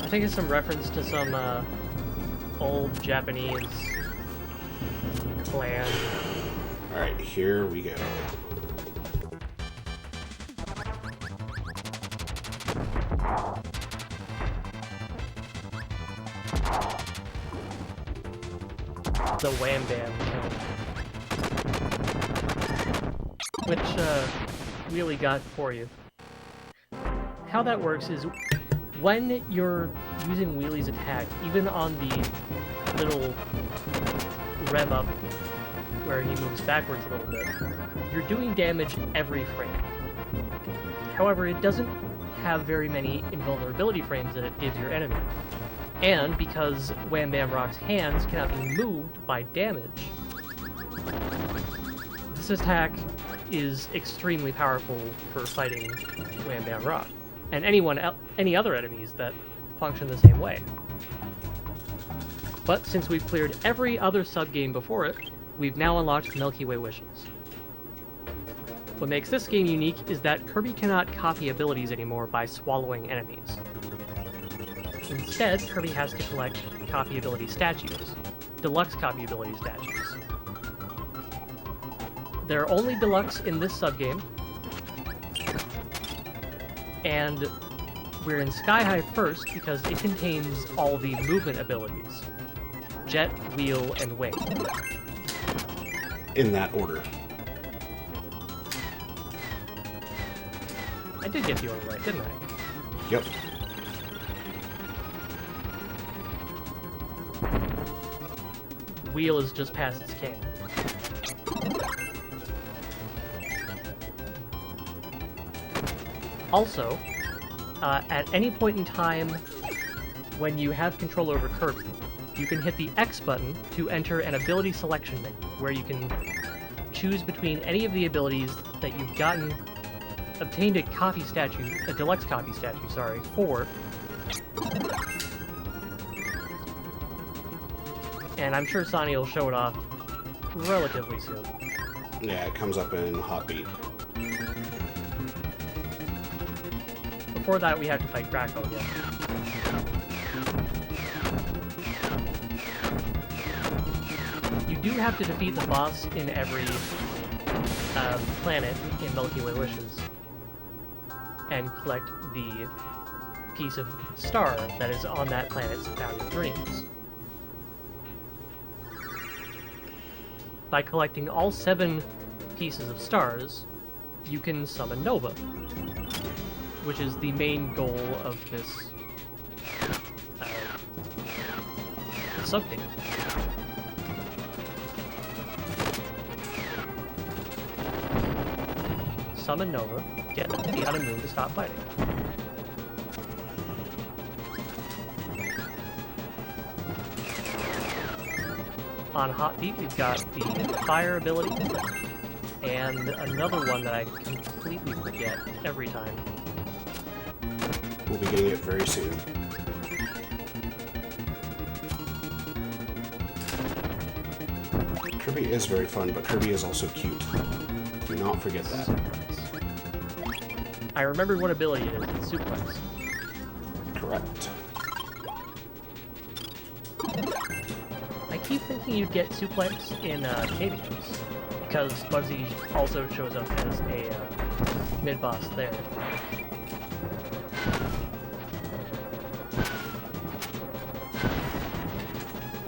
I think it's some reference to some old Japanese clan. Alright, here we go. The Wham Bam Kill. Which, really got for you. How that works is, when you're using Wheelie's attack, even on the little rev up where he moves backwards a little bit, you're doing damage every frame. However, it doesn't have very many invulnerability frames that it gives your enemy. And because Wham Bam Rock's hands cannot be moved by damage, this attack is extremely powerful for fighting Wham Bam Rock, and any other enemies that function the same way. But since we've cleared every other sub-game before it, we've now unlocked Milky Way Wishes. What makes this game unique is that Kirby cannot copy abilities anymore by swallowing enemies. Instead, Kirby has to collect copy ability statues, deluxe copy ability statues. They're only deluxe in this subgame, and we're in Sky High first because it contains all the movement abilities: Jet, Wheel, and Wing. In that order. I did get the order right, didn't I? Yep. Wheel is just past its king. Also, at any point in time when you have control over Kirby, you can hit the X button to enter an ability selection menu, where you can choose between any of the abilities that you've obtained a deluxe copy statue, for. And I'm sure Sonny will show it off relatively soon. Yeah, it comes up in Hot Beat. Before that, we have to fight Krakow again. You do have to defeat the boss in every planet in Milky Way Wishes, and collect the piece of star that is on that planet's Fountain of Dreams. By collecting all 7 pieces of stars, you can summon Nova, which is the main goal of this subgame. Summon Nova, get the on a moon to stop fighting. On Hot Beat, we've got the fire ability, and another one that I completely forget every time. We'll be getting it very soon. Kirby is very fun, but Kirby is also cute. Do not forget that. I remembered what ability it is. It's suplex. Correct. I keep thinking you'd get suplex in Cavios, because Bugsy also shows up as a mid-boss there.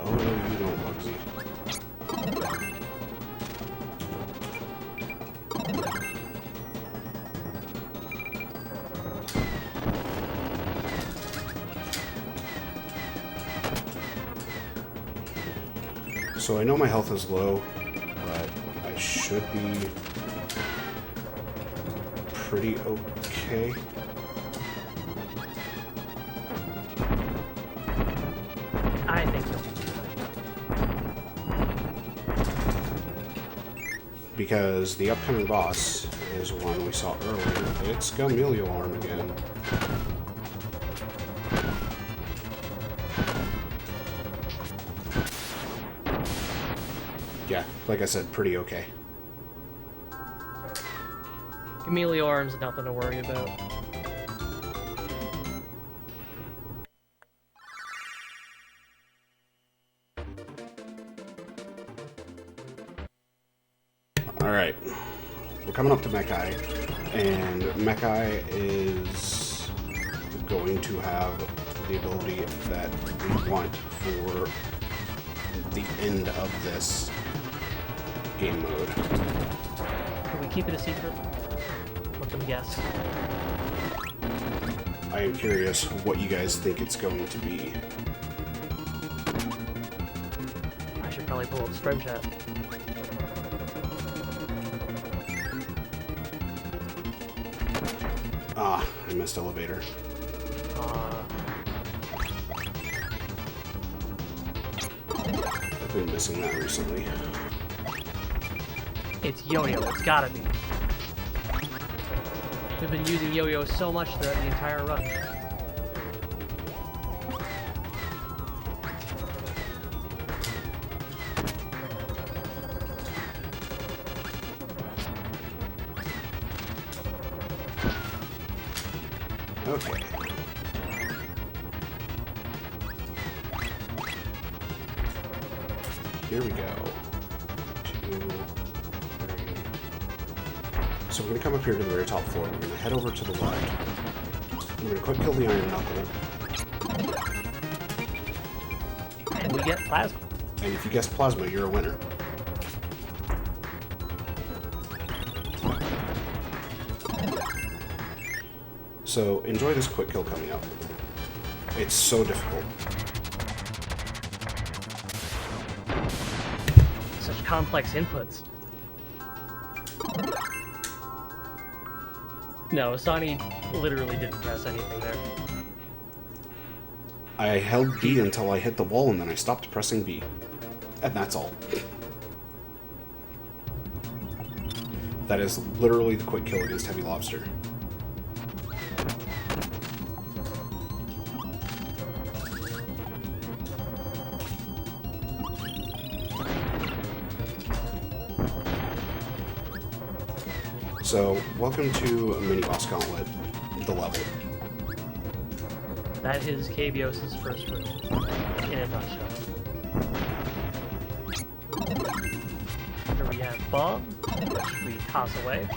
Oh, no, you don't, Bugsy. So I know my health is low, but I should be pretty okay. I think so. Because the upcoming boss is one we saw earlier. It's Emilio Arms again. Yeah, like I said, pretty okay. Emilio Arms, nothing to worry about. Alright, we're coming up to Mechai, and Mechai is going to have the ability that we want for the end of this game mode. Can we keep it a secret? Let them guess. I am curious what you guys think it's going to be. I should probably pull up Spread Chat. Ah, I missed elevator. I've been missing that recently. It's Yo-Yo, it's gotta be. We've been using Yo-Yo so much throughout the entire run. Okay. Here we go. 2, 3. So we're going to come up here to the very top floor. We're going to head over to the left. We're going to quick kill the Iron Knuckle. And we get Plasma. And if you guessed Plasma, you're a winner. So enjoy this quick kill coming up. It's so difficult. Such complex inputs. No, Sawny literally didn't press anything there. I held B until I hit the wall, and then I stopped pressing B. And that's all. That is literally the quick kill against Heavy Lobster. So, welcome to Mini Boss Gauntlet, the level. That is Cavios' first room, in a nutshell. Here we have Bomb, which we toss away.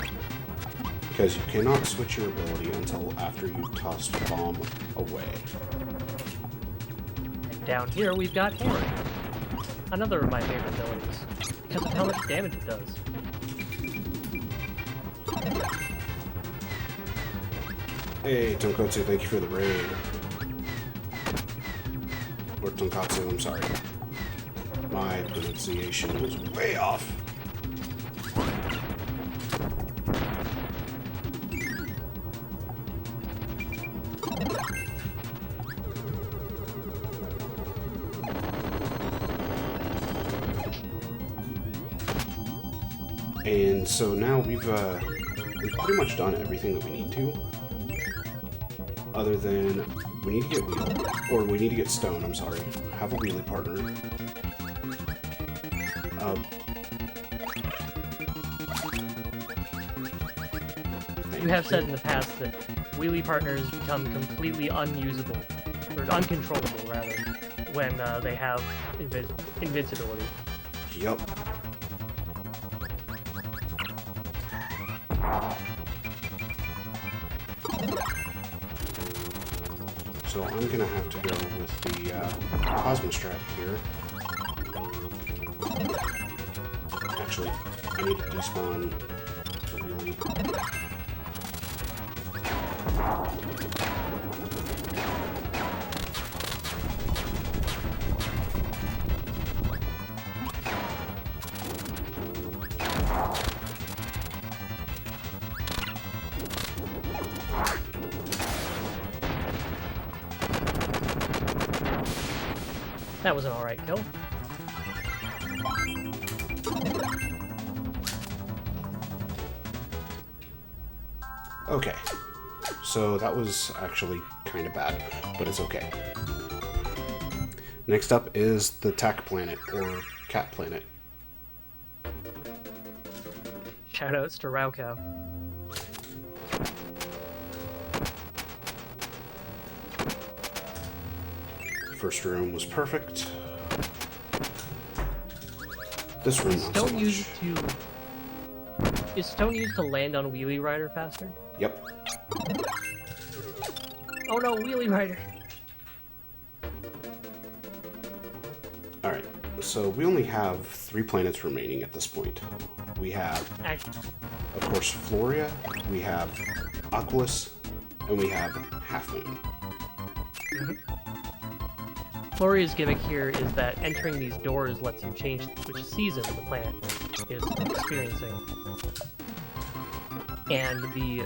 Because you cannot switch your ability until after you've tossed Bomb away. And down here we've got Hammer, another of my favorite abilities, because of how much damage it does. Hey, Tonkotsu, thank you for the raid. Or Tonkatsu, I'm sorry. My pronunciation was way off. And so now we've pretty much done everything that we need to. Other than, we need to get Wheel, or we need to get Stone, I'm sorry. Have a wheelie partner. You have said in the past that wheelie partners become completely unusable, or uncontrollable rather, when they have invincibility. Yup. So I'm gonna have to go with the plasma strap here. Actually, I need to despawn the wheelie. That was an alright kill. Okay, so that was actually kind of bad, but it's okay. Next up is the Tack Planet, or Cat Planet. Shoutouts to Raucow. First room was perfect. This room not so much. Is stone used to land on Wheelie Rider faster? Yep. Oh no, Wheelie Rider! Alright, so we only have 3 planets remaining at this point. We have, of course, Floria, we have Aquilus, and we have Half Moon. Floria's gimmick here is that entering these doors lets you change which season the planet is experiencing. And the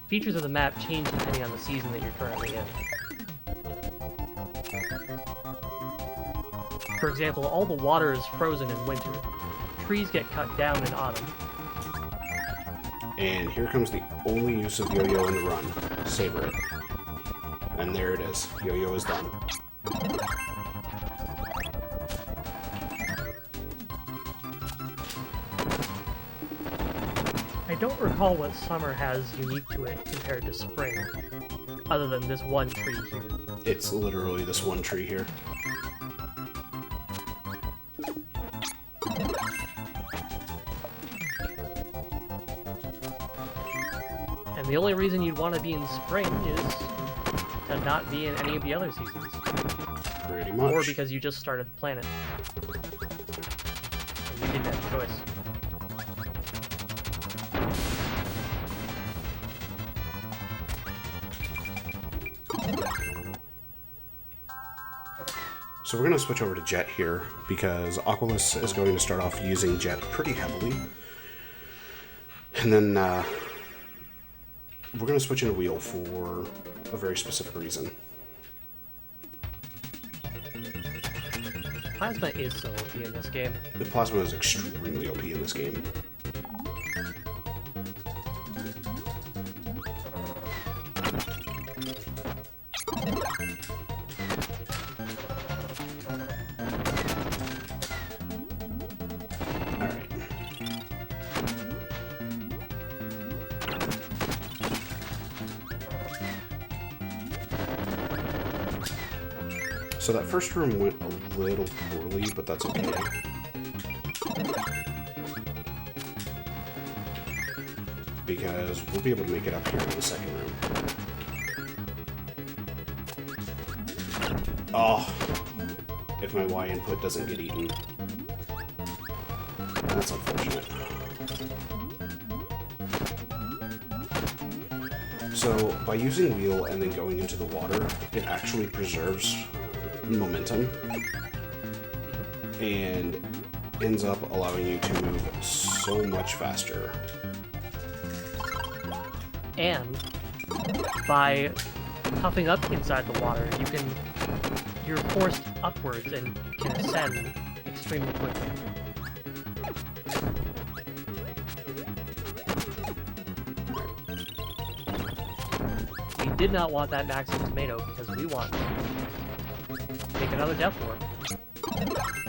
features of the map change depending on the season that you're currently in. For example, all the water is frozen in winter. Trees get cut down in autumn. And here comes the only use of Yo-Yo in the run. Savor it. And there it is. Yo-Yo is done. I don't recall what summer has unique to it compared to spring, other than this one tree here. It's literally this one tree here. And the only reason you'd want to be in spring is to not be in any of the other seasons. Pretty much. Or because you just started the planet. And you didn't have a choice. So we're going to switch over to Jet here, because Aquilus is going to start off using Jet pretty heavily. And then we're going to switch into Wheel for a very specific reason. Plasma is so OP in this game. The Plasma is extremely OP in this game. So that first room went a little poorly, but that's okay. Because we'll be able to make it up here in the second room. Oh, if my Y input doesn't get eaten. That's unfortunate. So, by using Wheel and then going into the water, it actually preserves momentum and ends up allowing you to move so much faster. And by puffing up inside the water, you're forced upwards and can ascend extremely quickly. We did not want that maximum tomato because we want to take another death ward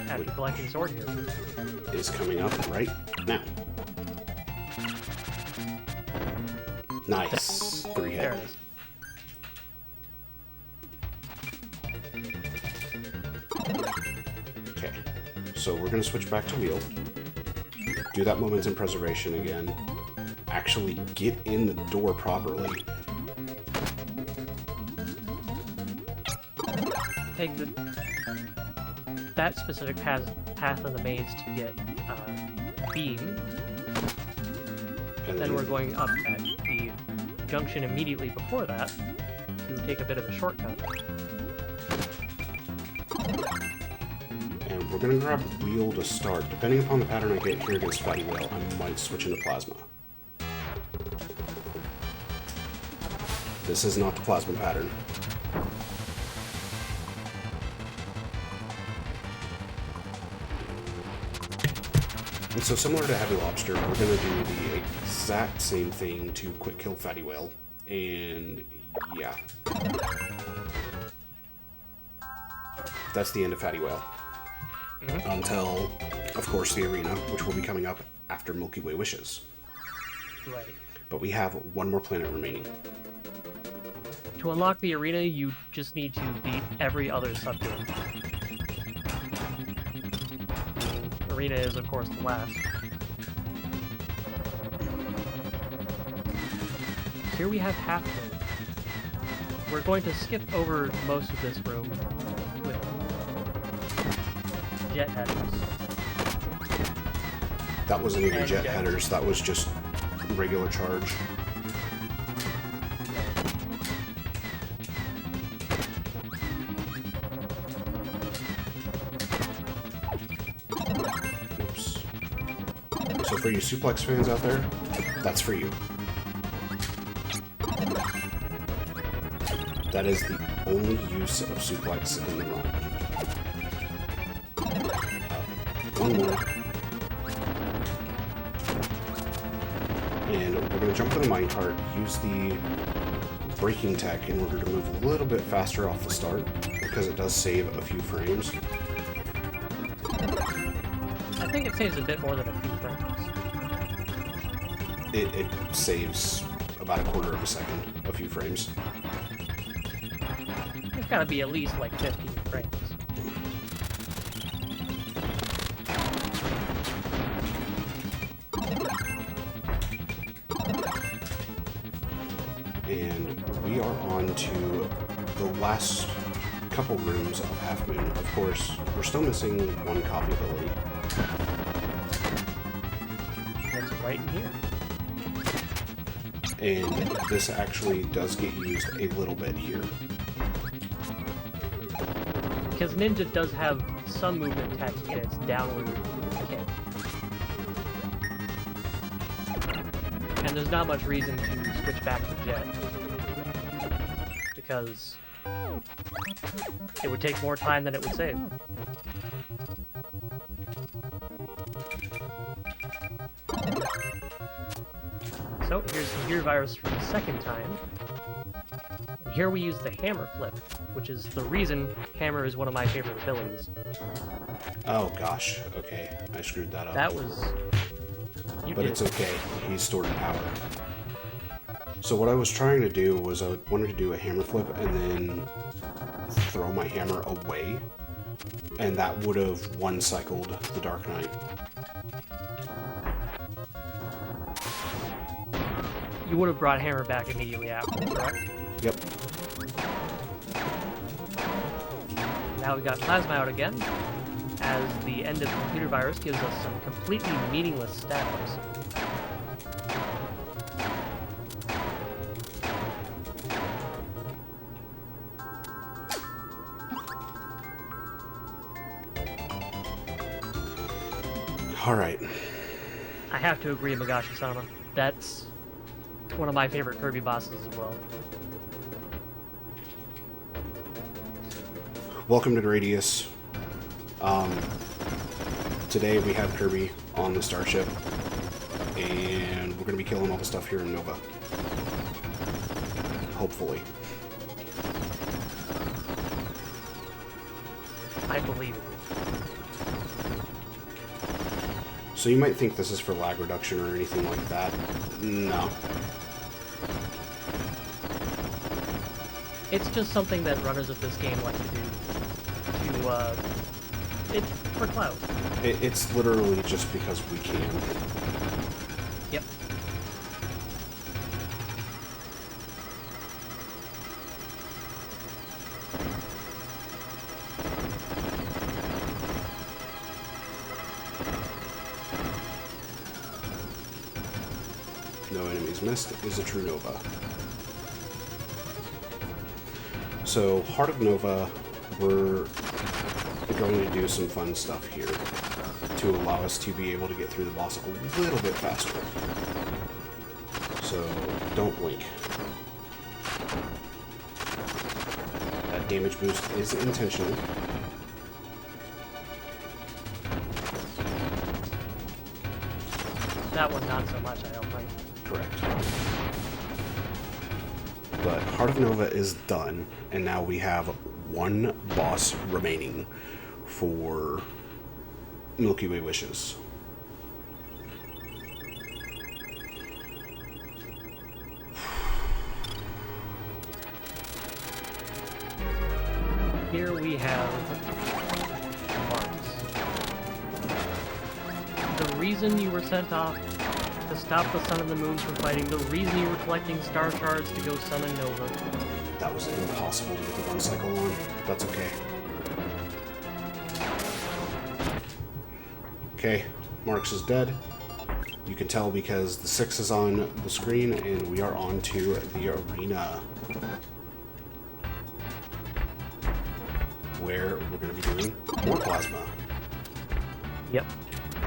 after collecting sword here. Is coming up right now. Nice. 3 hit. There it is. Okay. So we're going to switch back to wheel. Do that momentum preservation again. Actually get in the door properly. Take that specific path of the maze to get beam. And Then we're going up at the junction immediately before that to take a bit of a shortcut. And we're going to grab wheel to start. Depending upon the pattern I get here against Fatty Whale, I might switch into plasma. This is not the plasma pattern. And so similar to Heavy Lobster, we're going to do the exact same thing to Quick Kill Fatty Whale. And yeah. That's the end of Fatty Whale. Until, of course, the arena, which will be coming up after Milky Way Wishes. Right. But we have one more planet remaining. To unlock the arena, you just need to beat every other subgame. Arena is, of course, the last. Here we have half moon. We're going to skip over most of this room with jet headers. That wasn't even And jet jet. headers, that was just regular charge. Oops. So for you suplex fans out there, that's for you. That is the only use of suplex in the ROM. One more. And we're going to jump to the minecart, use the braking tech in order to move a little bit faster off the start, because it does save a few frames. I think it saves a bit more than a few frames. It saves about a quarter of a second, a few frames. It's gotta be at least like 15 frames. And we are on to the last couple rooms of Half Moon. Of course, we're still missing one copy ability. It's right in here. And this actually does get used a little bit here. Because Ninja does have some movement tech in its downward kick. And there's not much reason to switch back to Jet. Because it would take more time than it would save. So here's Computer Virus for the second time. Here we use the hammer flip, which is the reason hammer is one of my favorite abilities. Oh gosh, okay, I screwed that up. That was... But it's okay, he's stored power. So what I was trying to do was I wanted to do a hammer flip and then throw my hammer away, and that would have one-cycled the Dark Knight. You would have brought hammer back immediately after, correct? Yep. Now we got Plasma out again, as the end of Computer Virus gives us some completely meaningless stabs. Alright. I have to agree, Magashi-sama. That's one of my favorite Kirby bosses as well. Welcome to Gradius. Today we have Kirby on the starship, and we're going to be killing all the stuff here in Nova. Hopefully. I believe it. So you might think this is for lag reduction or anything like that. No. It's just something that runners of this game like to do. It's for clout. It's literally just because we can. Yep. No enemies missed is a true Nova. So, Heart of Nova, we're going to do some fun stuff here to allow us to be able to get through the boss a little bit faster. So, don't blink. That damage boost is intentional. That one not so much, I don't think. Correct. But Heart of Nova is done, and now we have one boss remaining for Milky Way Wishes. Here we have Arms. The reason you were sent off to stop the Sun and the Moon from fighting, the reason you were collecting star shards to go summon Nova. That was impossible to get the one cycle on. That's okay. Okay, Marks is dead. You can tell because the 6 is on the screen, and we are on to the arena, where we're going to be doing more plasma. Yep.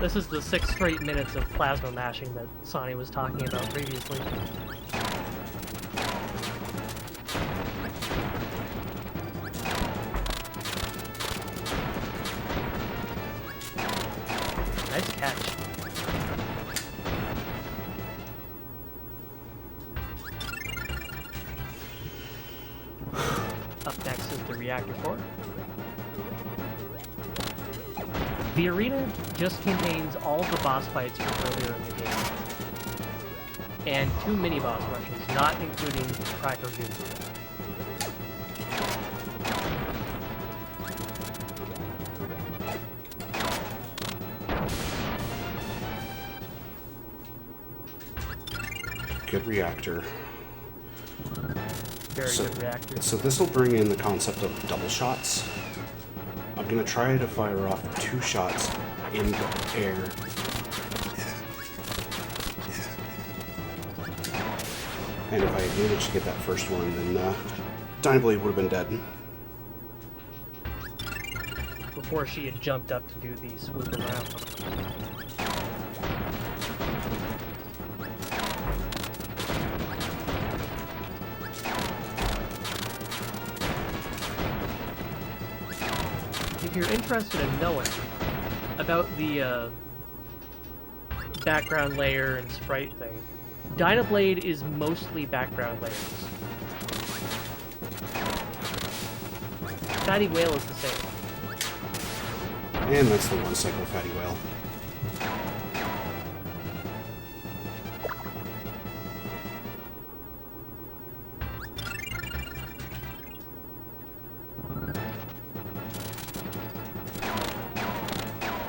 This is the 6 straight minutes of plasma mashing that Sonny was talking about previously. Nice catch. Up next is the reactor core. The arena just contains all of the boss fights from earlier in the game. And 2 mini-boss rushes, not including Cracker Jr. Good reactor. Very good reactor. So this will bring in the concept of double shots. I'm going to try to fire off 2 shots in the air. And if I had managed to get that first one, then Dynablade would have been dead. Before she had jumped up to do the swoop around. If you're interested in knowing about the background layer and sprite thing, Dynablade is mostly background layers. Fatty Whale is the same. And that's the one cycle Fatty Whale.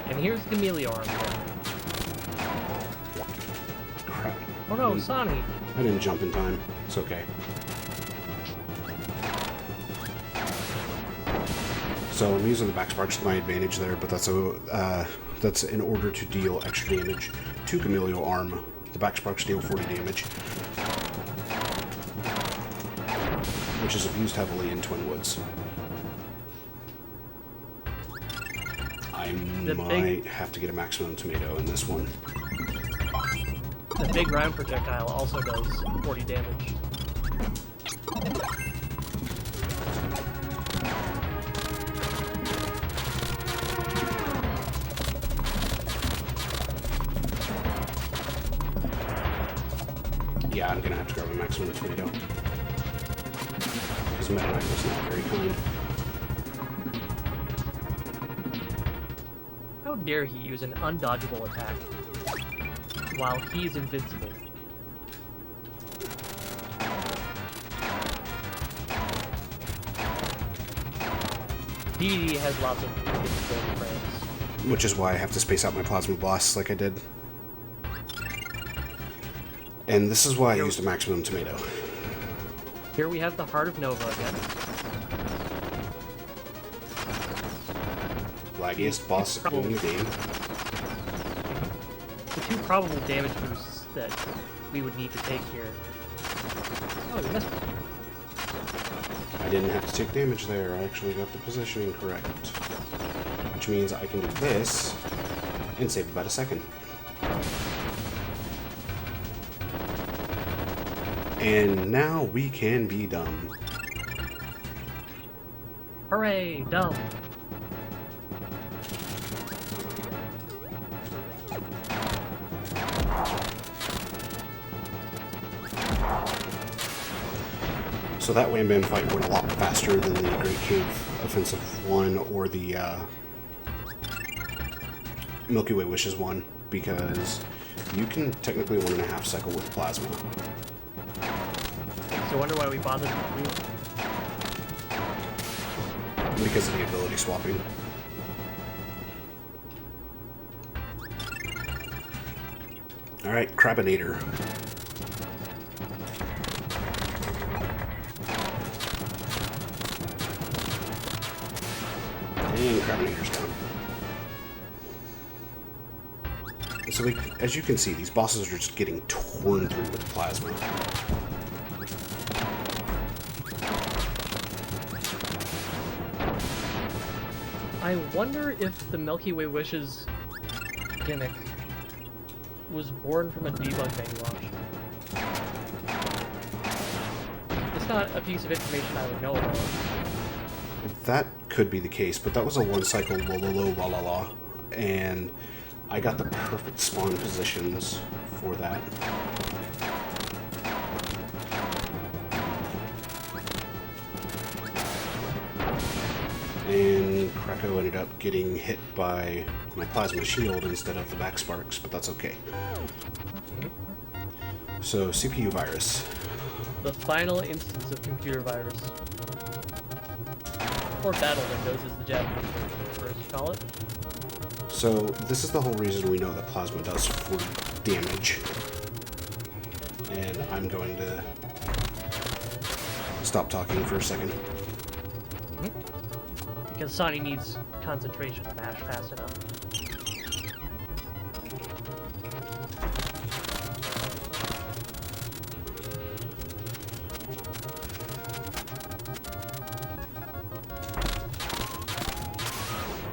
And here's the Emilio Arms. Crap. Oh no, Sonny! I didn't jump in time. It's okay. So I'm using the back sparks to my advantage there, but that's in order to deal extra damage to Emilio Arm. The back sparks deal 40 damage, which is abused heavily in Twin Woods. I might have to get a maximum tomato in this one. The big round projectile also does 40 damage. Yeah, I'm gonna have to grab a maximum tomato. Because Meta Knight was not very kind. How dare he use an undodgeable attack while he's invincible? DDD has lots of different frames. Which is why I have to space out my plasma blasts like I did. And this is why I used a maximum tomato. Here we have the Heart of Nova again. Laggiest boss in the game. The two probable damage boosts that we would need to take here. Oh, we missed one. I didn't have to take damage there. I actually got the positioning correct. Which means I can do this and save about a second. And now we can be done. Hooray, done. So that Wham Bam fight went a lot faster than the Great Cave Offensive 1 or the Milky Way Wishes 1, because you can technically 1.5 cycle with plasma. So I wonder why we bothered to do it. Because of the ability swapping. Alright, Crabinator. And Crabinator's down. So as you can see, these bosses are just getting torn through with plasma. I wonder if the Milky Way Wishes gimmick was born from a debug menu launch. It's not a piece of information I would know about. That could be the case, but that was a one-cycle la-la-la, and I got the perfect spawn positions for that. And Krako ended up getting hit by my plasma shield instead of the back sparks, but that's okay. So, CPU virus. The final instance of computer virus. Or battle windows is the Japanese version, first you call it. So, this is the whole reason we know that plasma does 40 damage. And I'm going to stop talking for a second. Because Sonny needs concentration to mash fast enough.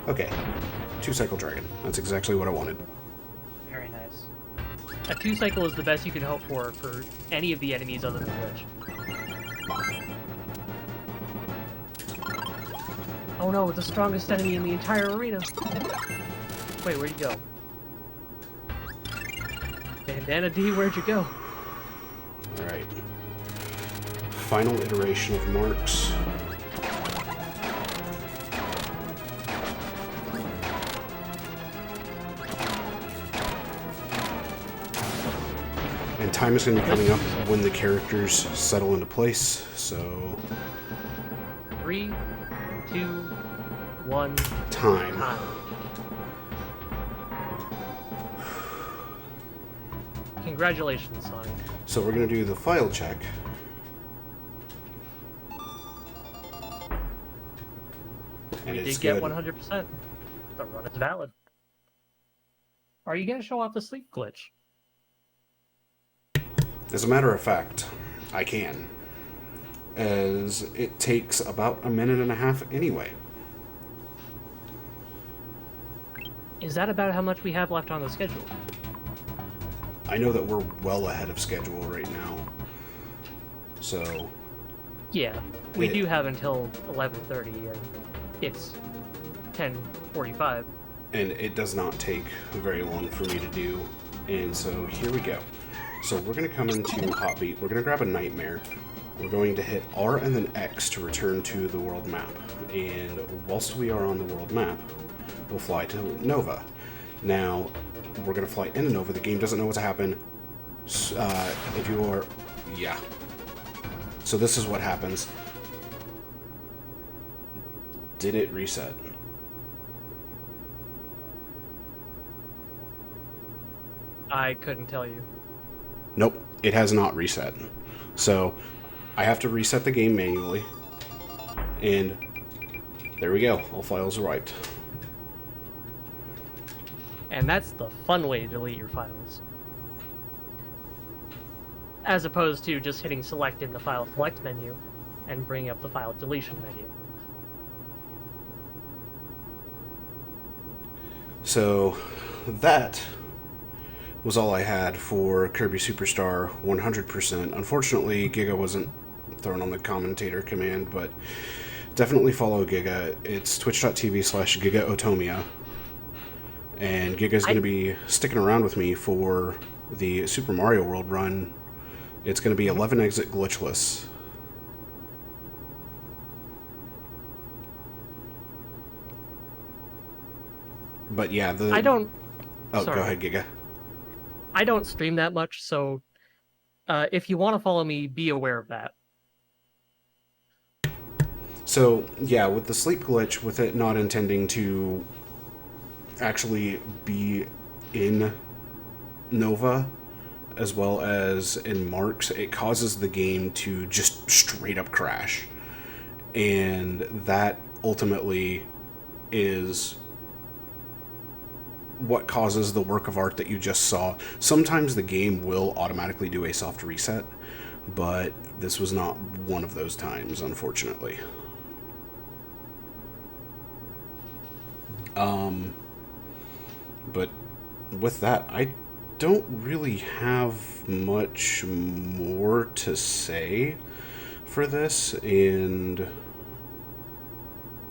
Okay, 2-cycle dragon. That's exactly what I wanted. Very nice. A 2-cycle is the best you can hope for any of the enemies other than Witch. Oh no, the strongest enemy in the entire arena! Wait, where'd you go? Bandana D, where'd you go? Alright. Final iteration of Marks. And time is going to be coming up when the characters settle into place, so... 3, 2, 1... Time. Congratulations, Sonny. So we're going to do the file check. And We it's did get good. 100%. The run is valid. Are you going to show off the sleep glitch? As a matter of fact, I can. As it takes about 1.5 minutes anyway. Is that about how much we have left on the schedule? I know that we're well ahead of schedule right now. So... Yeah, we do have until 11:30, and it's 10:45. And it does not take very long for me to do. And so here we go. So we're going to come into Hotbeat. We're going to grab a Nightmare. We're going to hit R and then X to return to the world map. And whilst we are on the world map, we'll fly to Nova. Now, we're going to fly into Nova. The game doesn't know what to happen. If you are... Yeah. So this is what happens. did it reset? I couldn't tell you. Nope, it has not reset. So I have to reset the game manually. And there we go. All files are wiped. And that's the fun way to delete your files. As opposed to just hitting select in the file select menu and bringing up the file deletion menu. So that was all I had for Kirby Superstar 100%. Unfortunately, Giga wasn't thrown on the commentator command, but definitely follow Giga. It's twitch.tv/GigaOtomia. And Giga's going to be sticking around with me for the Super Mario World run. It's going to be 11 exit glitchless. But yeah, I don't... Oh, sorry. go ahead, Giga. I don't stream that much, so if you want to follow me, be aware of that. So, yeah, with the sleep glitch, with it not intending to actually be in Nova as well as in Marks, it causes the game to just straight up crash. And that ultimately is what causes the work of art that you just saw. Sometimes the game will automatically do a soft reset, but this was not one of those times, unfortunately. But with that, I don't really have much more to say for this, and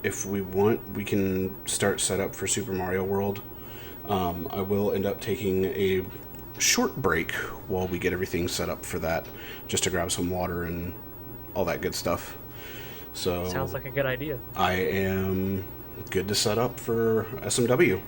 if we want, we can start setup for Super Mario World. I will end up taking a short break while we get everything set up for that, just to grab some water and all that good stuff. So Sounds like a good idea. I am good to set up for SMW.